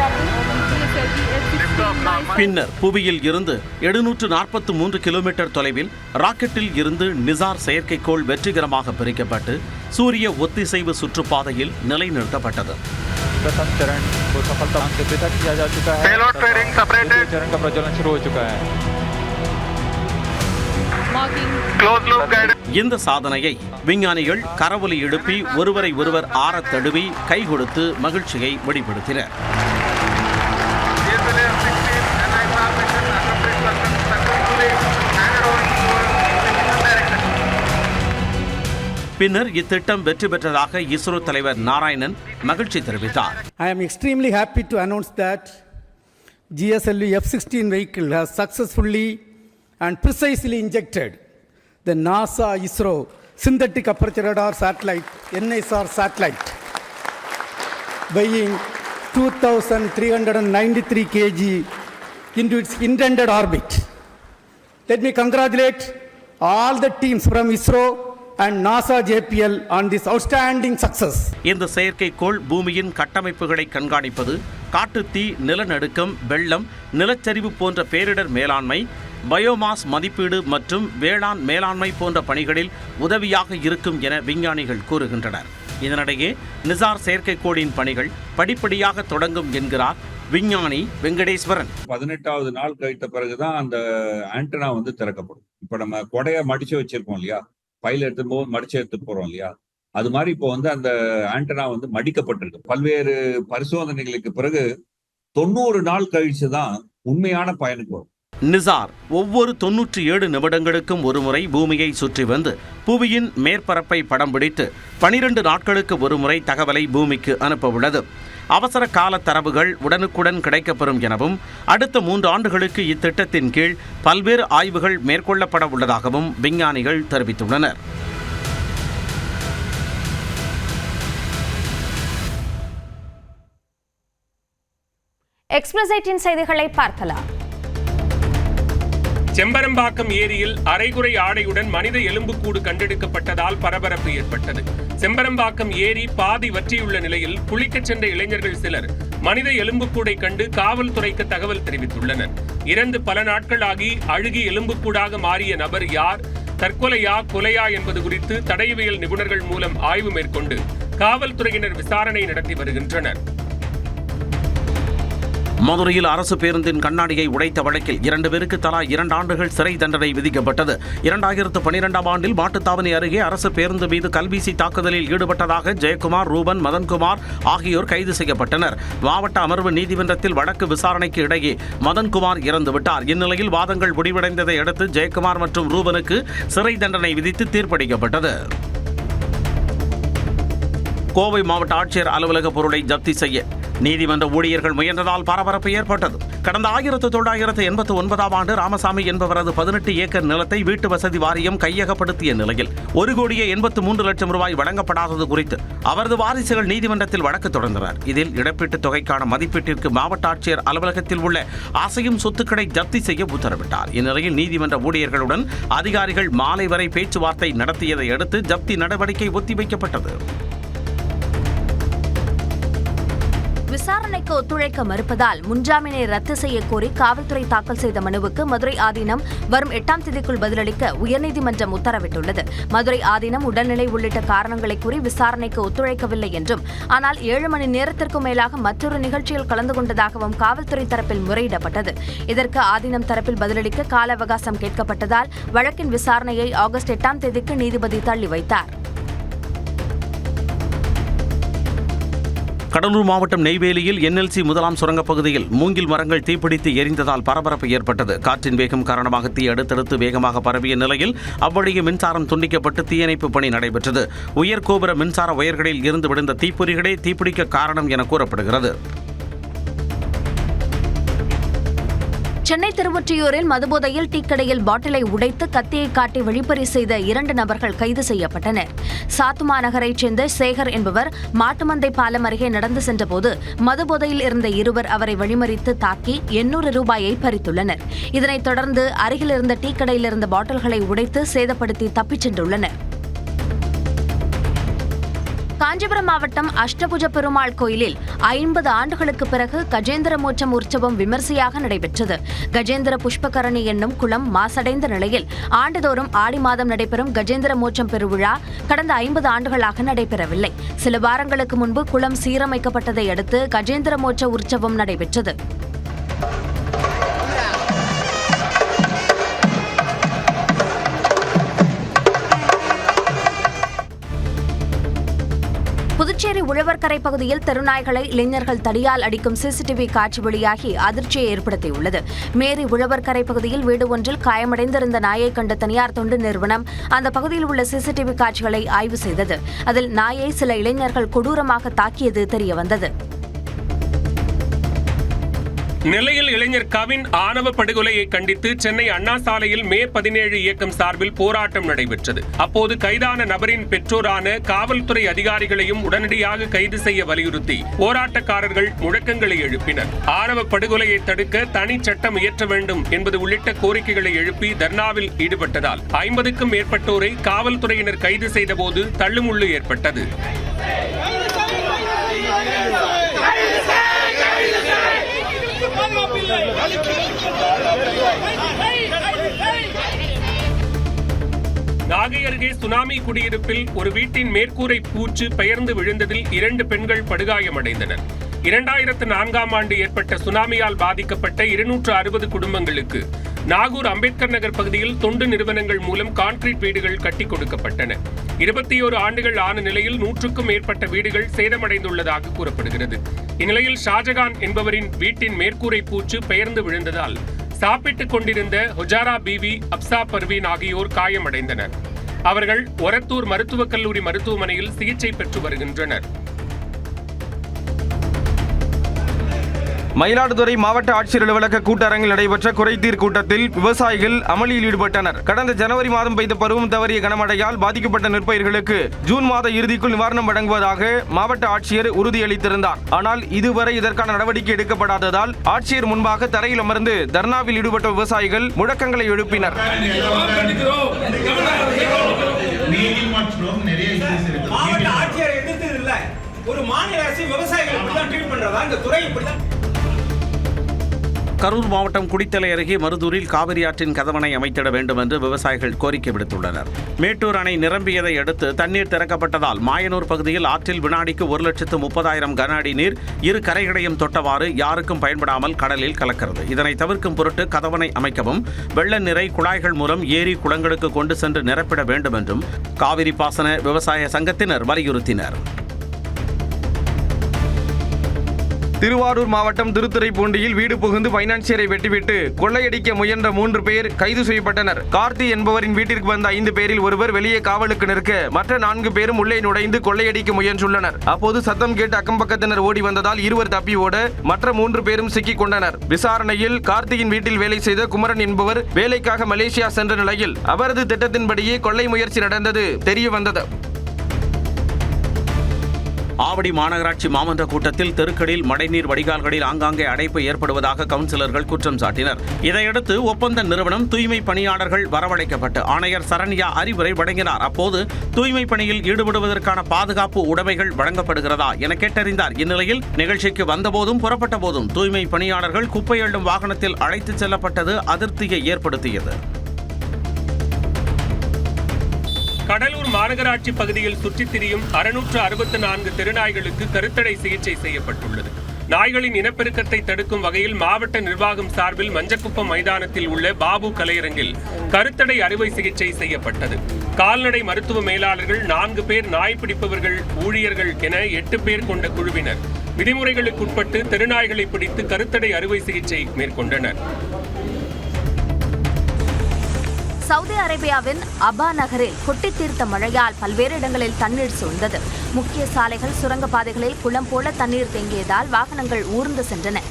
பின்னர் புவியில் இருந்து 743 கிலோமீட்டர் தொலைவில் ராக்கெட்டில் இருந்து நிசார் செயற்கைக்கோள் வெற்றிகரமாக பிரிக்கப்பட்டு சூரிய ஒத்திசைவு சுற்றுப்பாதையில் நிலைநிறுத்தப்பட்டது. प्रथम चरण को सफलता से पृथक किया जा चुका है. Payload fairing separated. चरण का प्रज्वलन शुरू हो चुका है. Close loop guide. இந்த சாதனையை விஞ்ஞானிகள் கரவொலி எழுப்பி ஒருவரை ஒருவர் ஆறத் தழுவி கை கொடுத்து மகிழ்ச்சியை வெளிப்படுத்தினர். பின்னர் இத்திட்டம் வெற்றி பெற்றதாக இஸ்ரோ தலைவர் நாராயணன் மகிழ்ச்சி தெரிவித்தார். I am extremely happy to announce that GSLV F-16 vehicle has successfully and precisely injected the NASA ISRO synthetic aperture radar satellite NSR satellite weighing 2393 kg into its intended orbit. Let me congratulate all the teams from ISRO and NASA JPL on this outstanding success. இந்த செயற்கைக்கோள் பூமியின் கட்டமைப்புகளை கண்காணிப்பது, காட்டுத்தீ, நிலநடுக்கம், வெள்ளம், நிலச்சரிவு போன்ற பேரிடர் மேலாண்மை, பயோமாஸ் மதிப்பீடு மற்றும் வேளாண் மேலாண்மை போன்ற பணிகளில் உதவியாக இருக்கும் என விஞ்ஞானிகள் கூறுகின்றனர். இதனிடையே நிசார் செயற்கைக்கோளின் பணிகள் படிப்படியாக தொடங்கும் என்கிறார் விஞ்ஞானி வெங்கடேஸ்வரன். 18வது நாள் கழித்த பிறகுதான் அந்த ஆண்டனா திறக்கப்படும். இப்ப நம்ம கொடையை மடிச்சு வச்சிருக்கோம் இல்லையா, பையில எடுத்து போது மடிச்சு எடுத்து போறோம் இல்லையா, அது மாதிரி இப்போ அந்த ஆண்டனா மடிக்கப்பட்டிருக்கு. பல்வேறு பரிசோதனைகளுக்கு பிறகு 90 நாள் கழிச்சுதான் உண்மையான பயனுக்கு வரும். நிசார் ஒவ்வொரு 97 நிமிடங்களுக்கும் ஒருமுறை பூமியை சுற்றி வந்து புவியின் மேற்பரப்பை படம் பிடித்து 12 நாட்களுக்கு ஒருமுறை தகவலை பூமிக்கு அனுப்ப உள்ளது. அவசர கால தரவுகள் உடனுக்குடன் கிடைக்கப்பெறும் எனவும் அடுத்த 3 ஆண்டுகளுக்கு இத்திட்டத்தின் கீழ் பல்வேறு ஆய்வுகள் மேற்கொள்ளப்பட உள்ளதாகவும் விஞ்ஞானிகள் தெரிவித்துள்ளனர். எக்ஸ்பிரஸ் 18 செய்திகளை பார்க்கலாம். செம்பரம்பாக்கம் ஏரியில் அரைகுறை ஆடையுடன் மனித எலும்புக்கூடு கண்டெடுக்கப்பட்டதால் பரபரப்பு ஏற்பட்டது. செம்பரம்பாக்கம் ஏரி பாதி வற்றியுள்ள நிலையில் குளிக்கச் சென்ற இளைஞர்கள் சிலர் மனித எலும்புக்கூடை கண்டு காவல்துறைக்கு தகவல் தெரிவித்துள்ளனர். இறந்து பல நாட்களாகி அழுகி எலும்புக்கூடாக மாறிய நபர் யார், தற்கொலையா கொலையா என்பது குறித்து தடயவியல் நிபுணர்கள் மூலம் ஆய்வு மேற்கொண்டு காவல்துறையினர் விசாரணை நடத்தி வருகின்றனர். மதுரையில் அரசு பேருந்தின் கண்ணாடியை உடைத்த வழக்கில் 2 பேருக்கு தலா 2 ஆண்டுகள் சிறை தண்டனை விதிக்கப்பட்டது. 2012ஆம் ஆண்டில் மாட்டுத்தாவணி அருகே அரசு பேருந்து மீது கல்வீசி தாக்குதலில் ஈடுபட்டதாக ஜெயக்குமார், ரூபன், மதன்குமார் ஆகியோர் கைது செய்யப்பட்டனர். மாவட்ட அமர்வு நீதிமன்றத்தில் வழக்கு விசாரணைக்கு இடையே மதன்குமார் இறந்துவிட்டார். இந்நிலையில் வாதங்கள் முடிவடைந்ததை அடுத்து ஜெயக்குமார் மற்றும் ரூபனுக்கு சிறை தண்டனை விதித்து தீர்ப்பளிக்கப்பட்டது. கோவை மாவட்ட ஆட்சியர் அலுவலக பொருளை ஜப்தி செய்ய நீதிமன்ற ஊழியர்கள் முயன்றதால் பரபரப்பு ஏற்பட்டது. கடந்த 1989ஆம் ஆண்டு ராமசாமி என்பவரது 18 ஏக்கர் நிலத்தை வீட்டு வசதி வாரியம் கையகப்படுத்திய நிலையில் 1,83,00,000 ரூபாய் வழங்கப்படாதது குறித்து அவரது வாரிசுகள் நீதிமன்றத்தில் வழக்கு தொடர்ந்தனர். இதில் இழப்பீட்டுத் தொகைக்கான மதிப்பீட்டிற்கு மாவட்ட ஆட்சியர் அலுவலகத்தில் உள்ள அசையும் சொத்துக்களை ஜப்தி செய்ய உத்தரவிட்டார். இந்நிலையில் நீதிமன்ற ஊழியர்களுடன் அதிகாரிகள் மாலை வரை பேச்சுவார்த்தை நடத்தியதை அடுத்து ஜப்தி நடவடிக்கை ஒத்திவைக்கப்பட்டது. விசாரணைக்கு ஒத்துழைக்க மறுப்பதால் முன்ஜாமீனை ரத்து செய்ய கோரி காவல்துறை தாக்கல் செய்த மனுவுக்கு மதுரை ஆதீனம் வரும் 8ஆம் தேதிக்குள் பதிலளிக்க உயர்நீதிமன்றம் உத்தரவிட்டுள்ளது. மதுரை ஆதீனம் உடல்நிலை உள்ளிட்ட காரணங்களை கூறி விசாரணைக்கு ஒத்துழைக்கவில்லை என்றும், ஆனால் 7 மணி நேரத்திற்கும் மேலாக மற்றொரு நிகழ்ச்சியில் கலந்து கொண்டதாகவும் காவல்துறை தரப்பில் முறையிடப்பட்டது. இதற்கு ஆதீனம் தரப்பில் பதிலளிக்க கால அவகாசம் கேட்கப்பட்டதால் வழக்கின் விசாரணையை ஆகஸ்ட் 8ஆம் தேதிக்கு நீதிபதி தள்ளி வைத்தார். கடலூர் மாவட்டம் நெய்வேலியில் NLC முதலாம் சுரங்கப் பகுதியில் மூங்கில் மரங்கள் தீப்பிடித்து எரிந்ததால் பரபரப்பு ஏற்பட்டது. காற்றின் வேகம் காரணமாக தீ அடுத்தடுத்து வேகமாக பரவிய நிலையில் அவ்வழியே மின்சாரம் துண்டிக்கப்பட்டு தீயணைப்பு பணி நடைபெற்றது. உயர்கோபுர மின்சார ஒயர்களில் இருந்து விழுந்த தீப்பொறிகளே தீப்பிடிக்க காரணம் என கூறப்படுகிறது. சென்னை திருவொற்றியூரில் மதுபோதையில் டீக்கடையில் பாட்டிலை உடைத்து கத்தியை காட்டி வழிப்பறி செய்த 2 நபர்கள் கைது செய்யப்பட்டனர். சாத்துமா நகரைச் சேர்ந்த சேகர் என்பவர் மாட்டுமந்தை பாலம் அருகே நடந்து சென்றபோது மதுபோதையில் இருந்த இருவர் அவரை வழிமறித்து தாக்கி 800 ரூபாயை பறித்துள்ளனர். இதனைத் தொடர்ந்து அருகில் இருந்த டீக்கடையில் இருந்த பாட்டில்களை உடைத்து சேதப்படுத்தி தப்பிச் சென்றுள்ளனர். காஞ்சிபுரம் மாவட்டம் அஷ்டபுஜ பெருமாள் கோயிலில் 50 ஆண்டுகளுக்கு பிறகு கஜேந்திர மோட்சம் உற்சவம் விமர்சையாக நடைபெற்றது. கஜேந்திர புஷ்பகரணி என்னும் குளம் மாசடைந்த நிலையில் ஆண்டுதோறும் ஆடி மாதம் நடைபெறும் கஜேந்திர மோட்சம் பெருவிழா கடந்த 50 ஆண்டுகளாக நடைபெறவில்லை. சில வாரங்களுக்கு முன்பு குளம் சீரமைக்கப்பட்டதை அடுத்து கஜேந்திர மோட்ச உற்சவம் நடைபெற்றது. புதுச்சேரி உழவர்கரை பகுதியில் தெருநாய்களை இளைஞர்கள் தடியால் அடிக்கும் CCTV காட்சி வெளியாகி அதிர்ச்சியை ஏற்படுத்தியுள்ளது. மேரி உழவர்கரை பகுதியில் வீடு ஒன்றில் காயமடைந்திருந்த நாயை கண்ட தனியார் தொண்டு நிறுவனம் அந்த பகுதியில் உள்ள CCTV காட்சிகளை ஆய்வு செய்தது. அதில் நாயை சில இளைஞர்கள் கொடூரமாக தாக்கியது தெரியவந்தது. நெல்லையில் இளைஞர் கவின் ஆணவ படுகொலையை கண்டித்து சென்னை அண்ணா சாலையில் மே 17 இயக்கம் சார்பில் போராட்டம் நடைபெற்றது. அப்போது கைதான நபரின் பெற்றோரான காவல்துறை அதிகாரிகளையும் உடனடியாக கைது செய்ய வலியுறுத்தி போராட்டக்காரர்கள் முழக்கங்களை எழுப்பினர். ஆணவ படுகொலையை தடுக்க தனி சட்டம் இயற்ற வேண்டும் என்பது உள்ளிட்ட கோரிக்கைகளை எழுப்பி தர்ணாவில் ஈடுபட்டதால் 50க்கும் மேற்பட்டோரை காவல்துறையினர் கைது செய்தபோது தள்ளுமுள்ளு ஏற்பட்டது. நாகை அருகே சுனாமி குடியிருப்பில் ஒரு வீட்டின் மேற்கூரை பூச்சு பெயர்ந்து விழுந்ததில் 2 பெண்கள் படுகாயமடைந்தனர். 2004ஆம் ஆண்டு ஏற்பட்ட சுனாமியால் பாதிக்கப்பட்ட 260 குடும்பங்களுக்கு நாகூர் அம்பேத்கர் நகர் பகுதியில் தொண்டு நிறுவனங்கள் மூலம் கான்கிரீட் வீடுகள் கட்டிக் கொடுக்கப்பட்டன. 21 ஆண்டுகள் ஆன நிலையில் 100க்கும் மேற்பட்ட வீடுகள் சேதமடைந்துள்ளதாக கூறப்படுகிறது. இந்நிலையில் ஷாஜகான் என்பவரின் வீட்டின் மேற்கூரை பூச்சு பெயர்ந்து விழுந்ததால் சாப்பிட்டுக் கொண்டிருந்த ஹுஜாரா பீவி, அப்சா பர்வீன் ஆகியோர் காயமடைந்தனர். அவர்கள் ஒரத்தூர் மருத்துவக் கல்லூரி மருத்துவமனையில் சிகிச்சை பெற்று வருகின்றனர். மயிலாடுதுறை மாவட்ட ஆட்சியர் அலுவலக கூட்டரங்கில் நடைபெற்ற குறைதீர் கூட்டத்தில் விவசாயிகள் அமளியில் ஈடுபட்டனர். கடந்த ஜனவரி மாதம் பெய்த பருவம் தவறிய கனமழையால் பாதிக்கப்பட்ட நெற்பயிர்களுக்கு ஜூன் மாத இறுதிக்குள் நிவாரணம் வழங்குவதாக மாவட்ட ஆட்சியர் உறுதியளித்திருந்தார். ஆனால் இதுவரை இதற்கான நடவடிக்கை எடுக்கப்படாததால் ஆட்சியர் முன்பாக தரையில் அமர்ந்து தர்ணாவில் ஈடுபட்ட விவசாயிகள் முழக்கங்களை எழுப்பினர். கரூர் மாவட்டம் குடித்தலை அருகே மருதூரில் காவிரி ஆற்றின் கதவணை அமைத்திட வேண்டும் என்று விவசாயிகள் கோரிக்கை விடுத்துள்ளனர். மேட்டூர் அணை நிரம்பியதை அடுத்து தண்ணீர் திறக்கப்பட்டதால் மாயனூர் பகுதியில் ஆற்றில் வினாடிக்கு 1,30,000 கன அடி நீர் இரு கரைகளையும் தொட்டவாறு யாருக்கும் பயன்படாமல் கடலில் கலக்கிறது. இதனை தவிர்க்கும் பொருட்டு கதவணை அமைக்கவும், வெள்ள நீரை குழாய்கள் மூலம் ஏரி குளங்களுக்கு கொண்டு சென்று நிரப்பிட வேண்டும் என்றும் காவிரி பாசன விவசாய சங்கத்தினர் வலியுறுத்தினர். திருவாரூர் மாவட்டம் திருத்துறைப்பூண்டியில் வீடு புகுந்து பைனான்சியரை வெட்டிவிட்டு கொள்ளையடிக்க முயன்ற 3 பேர் கைது செய்யப்பட்டனர். கார்த்தி என்பவரின் வீட்டிற்கு வந்த 5 பேரில் ஒருவர் வெளியே காவலுக்கு நிற்க மற்ற 4 பேரும் உள்ளே நுழைந்து கொள்ளையடிக்க முயன்றுள்ளனர். அப்போது சத்தம் கேட்டு அக்கம்பக்கத்தினர் ஓடி வந்ததால் இருவர் தப்பி ஓட மற்ற 3 பேரும் சிக்கிக் கொண்டனர். விசாரணையில் கார்த்தியின் வீட்டில் வேலை செய்த குமரன் என்பவர் வேலைக்காக மலேசியா சென்ற நிலையில் அவரது திட்டத்தின்படியே கொள்ளை முயற்சி நடந்தது தெரியவந்தது. ஆவடி மாநகராட்சி மாமன்ற கூட்டத்தில் தெருக்களில் மழைநீர் வடிகால்களில் ஆங்காங்கே அடைப்பு ஏற்படுவதாக கவுன்சிலர்கள் குற்றம் சாட்டினர். இதையடுத்து ஒப்பந்த நிறுவனம் தூய்மை பணியாளர்கள் வரவழைக்கப்பட்டு ஆணையர் சரண்யா அறிவுரை வழங்கினார். அப்போது தூய்மை பணியில் ஈடுபடுவதற்கான பாதுகாப்பு உடைமைகள் வழங்கப்படுகிறதா என கேட்டறிந்தார். இந்நிலையில் நிகழ்ச்சிக்கு வந்தபோதும் புறப்பட்ட போதும் தூய்மை பணியாளர்கள் குப்பை அள்ளும் வாகனத்தில் அழைத்துச் செல்லப்பட்டது அதிருப்தியை ஏற்படுத்தியது. கடலூர் மாநகராட்சி பகுதியில் சுற்றித் திரியும் 664 தெருநாய்களுக்கு கருத்தடை சிகிச்சை செய்யப்பட்டுள்ளது. நாய்களின் இனப்பெருக்கத்தை தடுக்கும் வகையில் மாவட்ட நிர்வாகம் சார்பில் மஞ்சக்குப்பம் மைதானத்தில் உள்ள பாபு கலையரங்கில் கருத்தடை அறுவை சிகிச்சை செய்யப்பட்டது. கால்நடை மருத்துவ மேலாளர்கள் 4 பேர், நாய் பிடிப்பவர்கள், ஊழியர்கள் என 8 பேர் கொண்ட குழுவினர் விதிமுறைகளுக்குட்பட்டு தெருநாய்களை பிடித்து கருத்தடை அறுவை சிகிச்சை மேற்கொண்டனர். சவுதி அரேபியாவின் அபா நகரில் கொட்டி தீர்த்த மழையால் பல்வேறு இடங்களில் தண்ணீர் சூழ்ந்தது. முக்கிய சாலைகள், சுரங்கப்பாதைகளில் குளம் போல தண்ணீர் தேங்கியதால் வாகனங்கள் ஊர்ந்து சென்றன.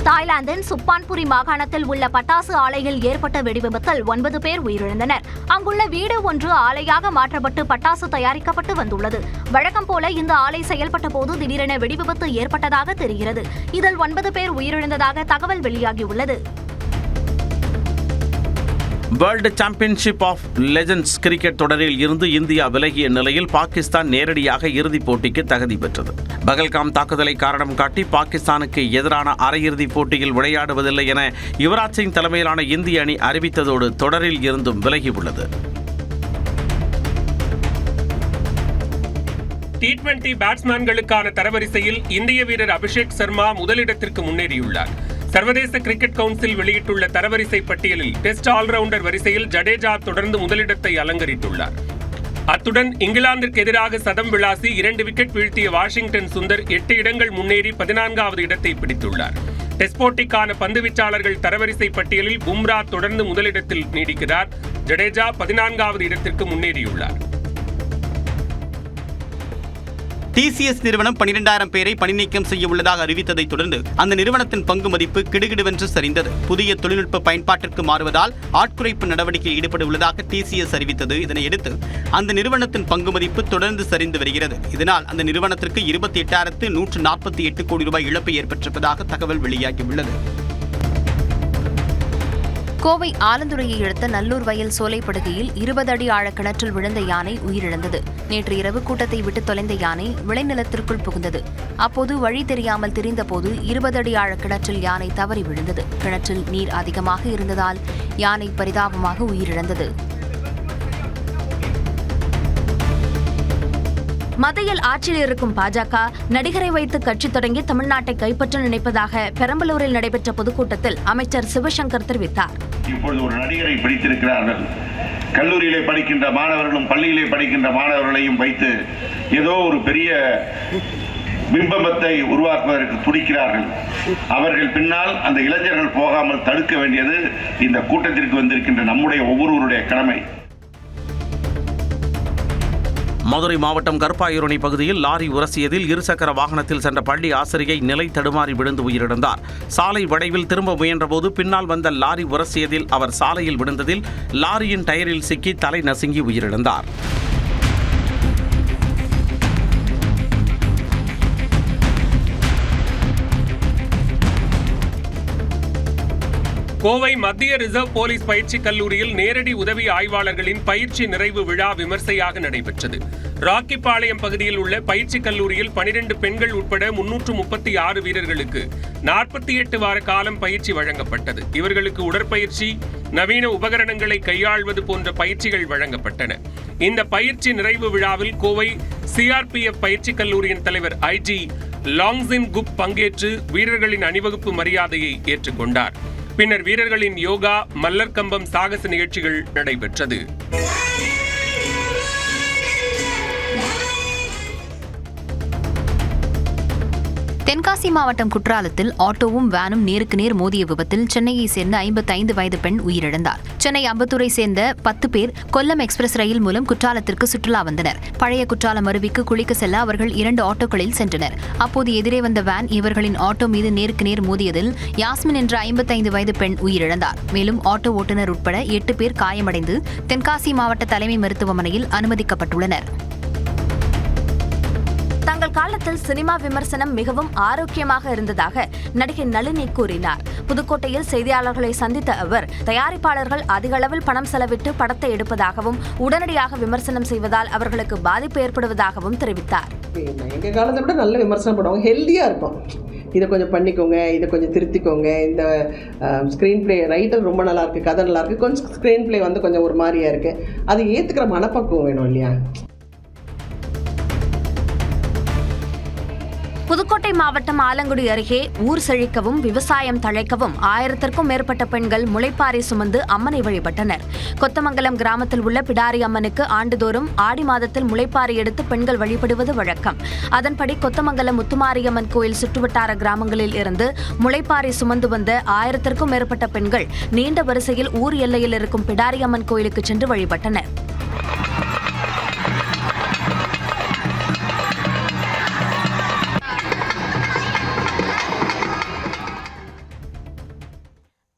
தாய்லாந்தின் சுப்பான்புரி மாகாணத்தில் உள்ள பட்டாசு ஆலையில் ஏற்பட்ட வெடிவிபத்தில் 9 பேர் உயிரிழந்தனர். அங்குள்ள வீடு ஒன்று ஆலையாக மாற்றப்பட்டு பட்டாசு தயாரிக்கப்பட்டு வந்துள்ளது. வழக்கம் போல இந்த ஆலை செயல்பட்ட போது திடீரென வெடிவிபத்து ஏற்பட்டதாக தெரிகிறது. இதில் 9 பேர் உயிரிழந்ததாக தகவல் வெளியாகியுள்ளது. World championship of legends cricket தொடரில் இருந்து இந்தியா விலகிய நிலையில் பாகிஸ்தான் நேரடியாக இறுதிப் போட்டிக்கு தகுதி பெற்றது. பகல்காம் தாக்குதலை காரணம் காட்டி பாகிஸ்தானுக்கு எதிரான அரையிறுதிப் போட்டியில் விளையாடுவதில்லை என யுவராஜ் சிங் தலைமையிலான இந்திய அணி அறிவித்ததோடு தொடரில் இருந்தும் விலகியுள்ளது. T20 பேட்ஸ்மேன்களுக்கான தரவரிசையில் இந்திய வீரர் அபிஷேக் சர்மா முதலிடத்திற்கு முன்னேறியுள்ளார். சர்வதேச கிரிக்கெட் கவுன்சில் வெளியிட்டுள்ள தரவரிசை பட்டியலில் டெஸ்ட் ஆல்ரவுண்டர் வரிசையில் ஜடேஜா தொடர்ந்து முதலிடத்தை அலங்கரித்துள்ளார். அத்துடன் இங்கிலாந்திற்கு எதிராக சதம் விளாசி 2 விக்கெட் வீழ்த்திய வாஷிங்டன் சுந்தர் 8 இடங்கள் முன்னேறி 14வது இடத்தை பிடித்துள்ளார். டெஸ்ட் போட்டிக்கான பந்துவீச்சாளர்கள் தரவரிசை பட்டியலில் பும்ரா தொடர்ந்து முதலிடத்தில் நீடிக்கிறார். ஜடேஜா 14வது இடத்திற்கு முன்னேறியுள்ளார். டிசிஎஸ் நிறுவனம் 12,000 பேரை பணி நீக்கம் செய்ய உள்ளதாக அறிவித்ததை தொடர்ந்து அந்த நிறுவனத்தின் பங்கு மதிப்பு கிடுகிடுவென்று சரிந்தது. புதிய தொழில்நுட்ப பயன்பாட்டிற்கு மாறுவதால் ஆட்குறைப்பு நடவடிக்கையில் ஈடுபட உள்ளதாக டிசிஎஸ் அறிவித்தது. இதனையடுத்து அந்த நிறுவனத்தின் பங்கு மதிப்பு தொடர்ந்து சரிந்து வருகிறது. இதனால் அந்த நிறுவனத்திற்கு 28,148 கோடி ரூபாய் இழப்பு ஏற்பட்டிருப்பதாக தகவல் வெளியாகியுள்ளது. கோவை ஆலந்துறையை அடுத்த நல்லூர் வயல் சோலைப்படுகையில் 20 அடி ஆழ கிணற்றில் விழுந்த யானை உயிரிழந்தது. நேற்று இரவு கூட்டத்தை விட்டு தொலைந்த யானை விளைநிலத்திற்குள் புகுந்தது. அப்போது வழி தெரியாமல் திரிந்தபோது 20 அடி ஆழ கிணற்றில் யானை தவறி விழுந்தது. கிணற்றில் நீர் அதிகமாக இருந்ததால் யானை பரிதாபமாக உயிரிழந்தது. மத்தியில் ஆட்சியில் இருக்கும் பாஜக நடிகரை வைத்து கட்சி தொடங்கி தமிழ்நாட்டை கைப்பற்ற நினைப்பதாக பெரம்பலூரில் நடைபெற்ற பொதுக்கூட்டத்தில் அமைச்சர் சிவசங்கர் தெரிவித்தார். இப்பொழுது ஒரு நடிகரை பிடித்திருக்கிறார்கள். கல்லூரியிலே படிக்கின்ற மாணவர்களும் பள்ளியிலே படிக்கின்ற மாணவர்களையும் வைத்து ஏதோ ஒரு பெரிய பிம்பத்தை உருவாக்குவதற்கு துடிக்கிறார்கள். அவர்கள் பின்னால் அந்த இளைஞர்கள் போகாமல் தடுக்க வேண்டியது இந்த கூட்டத்திற்கு வந்திருக்கின்ற நம்முடைய ஒவ்வொருவருடைய கடமை. மதுரை மாவட்டம் கருப்பாயூரணி பகுதியில் லாரி உரசியதில் இருசக்கர வாகனத்தில் சென்ற பள்ளி ஆசிரியை நிலை தடுமாறி விழுந்து உயிரிழந்தார். சாலை வளைவில் திரும்ப முயன்றபோது பின்னால் வந்த லாரி உரசியதில் அவர் சாலையில் விழுந்ததில் லாரியின் டயரில் சிக்கி தலை நசுங்கி உயிரிழந்தார். கோவை மத்திய ரிசர்வ் போலீஸ் பயிற்சி கல்லூரியில் நேரடி உதவி ஆய்வாளர்களின் பயிற்சி நிறைவு விழா விமர்சையாக நடைபெற்றது. ராக்கிப்பாளையம் பகுதியில் உள்ள பயிற்சி கல்லூரியில் 12 பெண்கள் உட்பட 336 வீரர்களுக்கு 48 வார காலம் பயிற்சி வழங்கப்பட்டது. இவர்களுக்கு உடற்பயிற்சி, நவீன உபகரணங்களை கையாள்வது போன்ற பயிற்சிகள் வழங்கப்பட்டன. இந்த பயிற்சி நிறைவு விழாவில் கோவை சிஆர்பிஎஃப் பயிற்சி கல்லூரியின் தலைவர் ஐஜி லாங்ஸின் குப் பங்கேற்று வீரர்களின் அணிவகுப்பு மரியாதையை ஏற்றுக்கொண்டார். பின்னர் வீரர்களின் யோகா, மல்லர் கம்பம் சாகச நிகழ்ச்சிகள் நடைபெற்றது. தென்காசி மாவட்டம் குற்றாலத்தில் ஆட்டோவும் வேனும் நேருக்கு நேர் மோதிய விபத்தில் சென்னையை சேர்ந்த 55 வயது பெண் உயிரிழந்தார். சென்னை அம்பத்தூரை சேர்ந்த 10 பேர் கொல்லம் எக்ஸ்பிரஸ் ரயில் மூலம் குற்றாலத்திற்கு சுற்றுலா வந்தனர். பழைய குற்றாலம் அருவிக்கு குளிக்க செல்ல அவர்கள் 2 ஆட்டோக்களில் சென்றனர். அப்போது எதிரே வந்த வேன் இவர்களின் ஆட்டோ மீது நேருக்கு நேர் மோதியதில் யாஸ்மின் என்ற 55 வயது பெண் உயிரிழந்தார். மேலும் ஆட்டோ ஓட்டுநர் உட்பட 8 பேர் காயமடைந்து தென்காசி மாவட்ட தலைமை மருத்துவமனையில் அனுமதிக்கப்பட்டுள்ளனர். தங்கள் காலத்தில் சினிமா விமர்சனம் மிகவும் ஆரோக்கியமாக இருந்ததாக நடிகை நளினி கூறினார். புதுக்கோட்டையில் செய்தியாளர்களை சந்தித்த அவர், தயாரிப்பாளர்கள் அதிக அளவில் பணம் செலவிட்டு படத்தை எடுப்பதாகவும் உடனடியாக விமர்சனம் செய்வதால் அவர்களுக்கு பாதிப்பு ஏற்படுவதாகவும் தெரிவித்தார். எங்கள் காலத்தை விட நல்ல விமர்சனம் பண்ணுவாங்க, ஹெல்த்தியாக இருக்கும். இதை கொஞ்சம் பண்ணிக்கோங்க, இதை கொஞ்சம் திருத்திக்கோங்க, இந்த ஸ்க்ரீன் பிளே ரைட்டர் ரொம்ப நல்லா இருக்குது, கதை நல்லா இருக்குது, கொஞ்சம் ஸ்க்ரீன் பிளே வந்து கொஞ்சம் ஒரு மாதிரியாக இருக்குது, அது ஏற்றுக்கிற மனப்பக்குவம் வேணும் இல்லையா? புதுக்கோட்டை மாவட்டம் ஆலங்குடி அருகே ஊர் செழிக்கவும் விவசாயம் தழைக்கவும் 1000க்கும் மேற்பட்ட பெண்கள் முளைப்பாரி சுமந்து அம்மனை வழிபட்டனர். கொத்தமங்கலம் கிராமத்தில் உள்ள பிடாரி அம்மனுக்கு ஆண்டுதோறும் ஆடி மாதத்தில் முளைப்பாரி எடுத்து பெண்கள் வழிபடுவது வழக்கம். அதன்படி கொத்தமங்கலம் முத்துமாரியம்மன் கோயில் சுற்றுவட்டார கிராமங்களில் இருந்து முளைப்பாரி சுமந்து வந்த 1000க்கும் மேற்பட்ட பெண்கள் நீண்ட வரிசையில் ஊர் எல்லையில் இருக்கும் பிடாரி அம்மன் கோயிலுக்கு சென்று வழிபட்டனர்.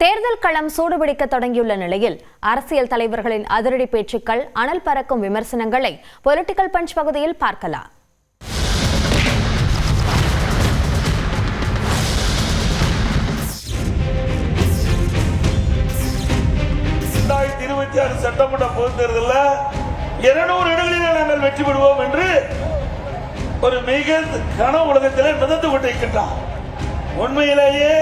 தேர்தல் களம் சூடுபிடிக்க தொடங்கியுள்ள நிலையில் அரசியல் தலைவர்களின் அதிரடி பேச்சுக்கள், அனல் பறக்கும் விமர்சனங்களை பொலிட்டிக்கல் பஞ்ச் பகுதியில் பார்க்கலாம். சட்டமன்ற பொதுத் தேர்தலில் 200 இடங்களில் நாங்கள் வெற்றி பெறுவோம் என்று ஒரு மிக கனவு உலகத்தில் மிதந்து கொண்டிருக்கின்றார். உண்மையிலேயே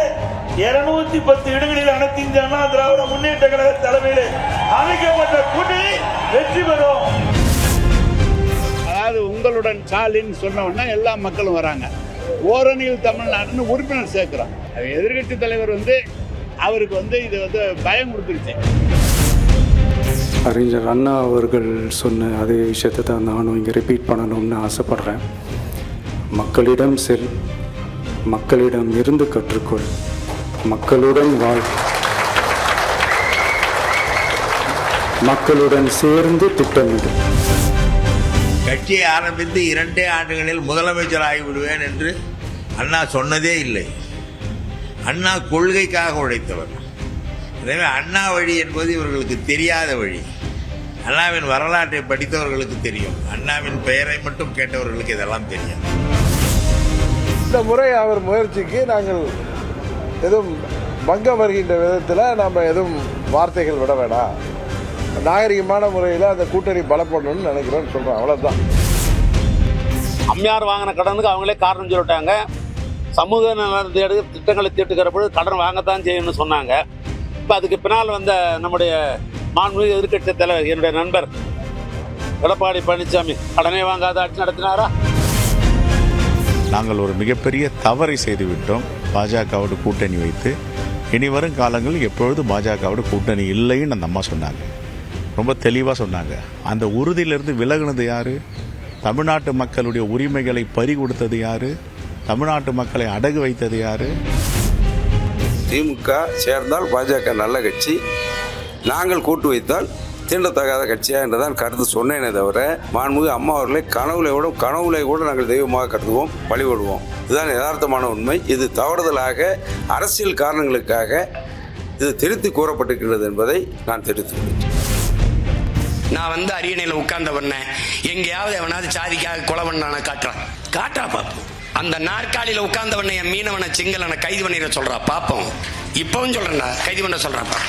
210 இடங்களில் அனைத்து இந்திய அண்ணா திராவிட முன்னேற்ற கழக தலைமையில் அமைக்கப்பட்ட கூட்டணி வெற்றி பெறும். அதாவது உங்களுடன் ஸ்டாலின் சொன்ன உடனே எல்லா மக்களும் வராங்க. ஓரணியில் தமிழ்நாடுன்னு உறுப்பினர் சேர்க்கிறாங்க. எதிர்கட்சி தலைவர் அவருக்கு இது பயம் கொடுத்துருச்சு. அறிஞர் அண்ணா அவர்கள் சொன்ன அதே விஷயத்தை தான் நானும் இங்கே ரிப்பீட் பண்ணணும்னு ஆசைப்படுறேன். மக்களிடம் செல், மக்களிடம் இருந்து கற்றுக்கொள், மக்களுடன் வாழ், மக்களுடன் சேர்ந்து திட்டமிடு. கட்சியை ஆரம்பித்து 2 ஆண்டுகளில் முதலமைச்சர் ஆகிவிடுவேன் என்று அண்ணா சொன்னதே இல்லை. அண்ணா கொள்கைக்காக உழைத்தவர். எனவே அண்ணா வழி என்பது இவர்களுக்கு தெரியாத வழி. அண்ணாவின் வரலாற்றை படித்தவர்களுக்கு தெரியும். அண்ணாவின் பெயரை மட்டும் கேட்டவர்களுக்கு இதெல்லாம் தெரியும். இந்த முறை அவர் முயற்சிக்கு நாங்கள் எதுவும் பங்கம் வருகின்ற விதத்தில் நாம் எதுவும் வார்த்தைகள் விட வேணாம். நாகரிகமான முறையில் அந்த கூட்டணி பலப்படணும்னு நினைக்கிறோன்னு சொல்கிறோம். அவ்வளோதான். அம்மையார் வாங்கின கடனுக்கு அவங்களே காரணம் சொல்லிட்டாங்க. சமூக நலத்தை திட்டங்களை தீட்டுக்கிற பொழுது கடன் வாங்கத்தான் செய்யணும்னு சொன்னாங்க. இப்போ அதுக்கு பின்னால் வந்த நம்முடைய மாண்புமிகு எதிர்க்கட்சி தலைவர் என்னுடைய நண்பர் எடப்பாடி பழனிசாமி கடனே வாங்காத ஆட்சி நடத்தினாரா? நாங்கள் ஒரு மிகப்பெரிய தவறை செய்துவிட்டோம். பாஜகவோடு கூட்டணி வைத்து இனி வரும் காலங்களில் எப்பொழுதும் பாஜகவோட கூட்டணி இல்லைன்னு அந்த அம்மா சொன்னாங்க. ரொம்ப தெளிவாக சொன்னாங்க. அந்த உறுதியிலிருந்து விலகுனது யாரு? தமிழ்நாட்டு மக்களுடைய உரிமைகளை பறி கொடுத்தது யாரு? தமிழ்நாட்டு மக்களை அடகு வைத்தது யாரு? திமுக சேர்ந்தால் பாஜக நல்ல கட்சி, நாங்கள் கூட்டு வைத்தால் தீண்டத்தகாத கட்சியா என்றுதான் கருத்து சொன்னேனே தவிர, மாண்புமிகு அம்மா அவர்களை கனவுலை கூட நாங்கள் தெய்வமாக கருதுவோம், வழிபடுவோம். இதுதான் யதார்த்தமான உண்மை. இது தவறுதலாக அரசியல் காரணங்களுக்காக இது திருத்தி கூறப்பட்டிருக்கிறது என்பதை நான் தெரிவித்துள்ளேன். நான் அரியணையில் உட்கார்ந்த பண்ணேன், எங்கேயாவது எவனாவது சாதிக்காக கொலை பண்ணான காட்டுறா பார்ப்போம். அந்த நாற்காலியில் உட்கார்ந்தவனை என் மீனவனை சிங்களனை கைது பண்ணிட சொல்றா பார்ப்போம். இப்பவும் சொல்றேன்டா, கைது பண்ண சொல்றாப்பா.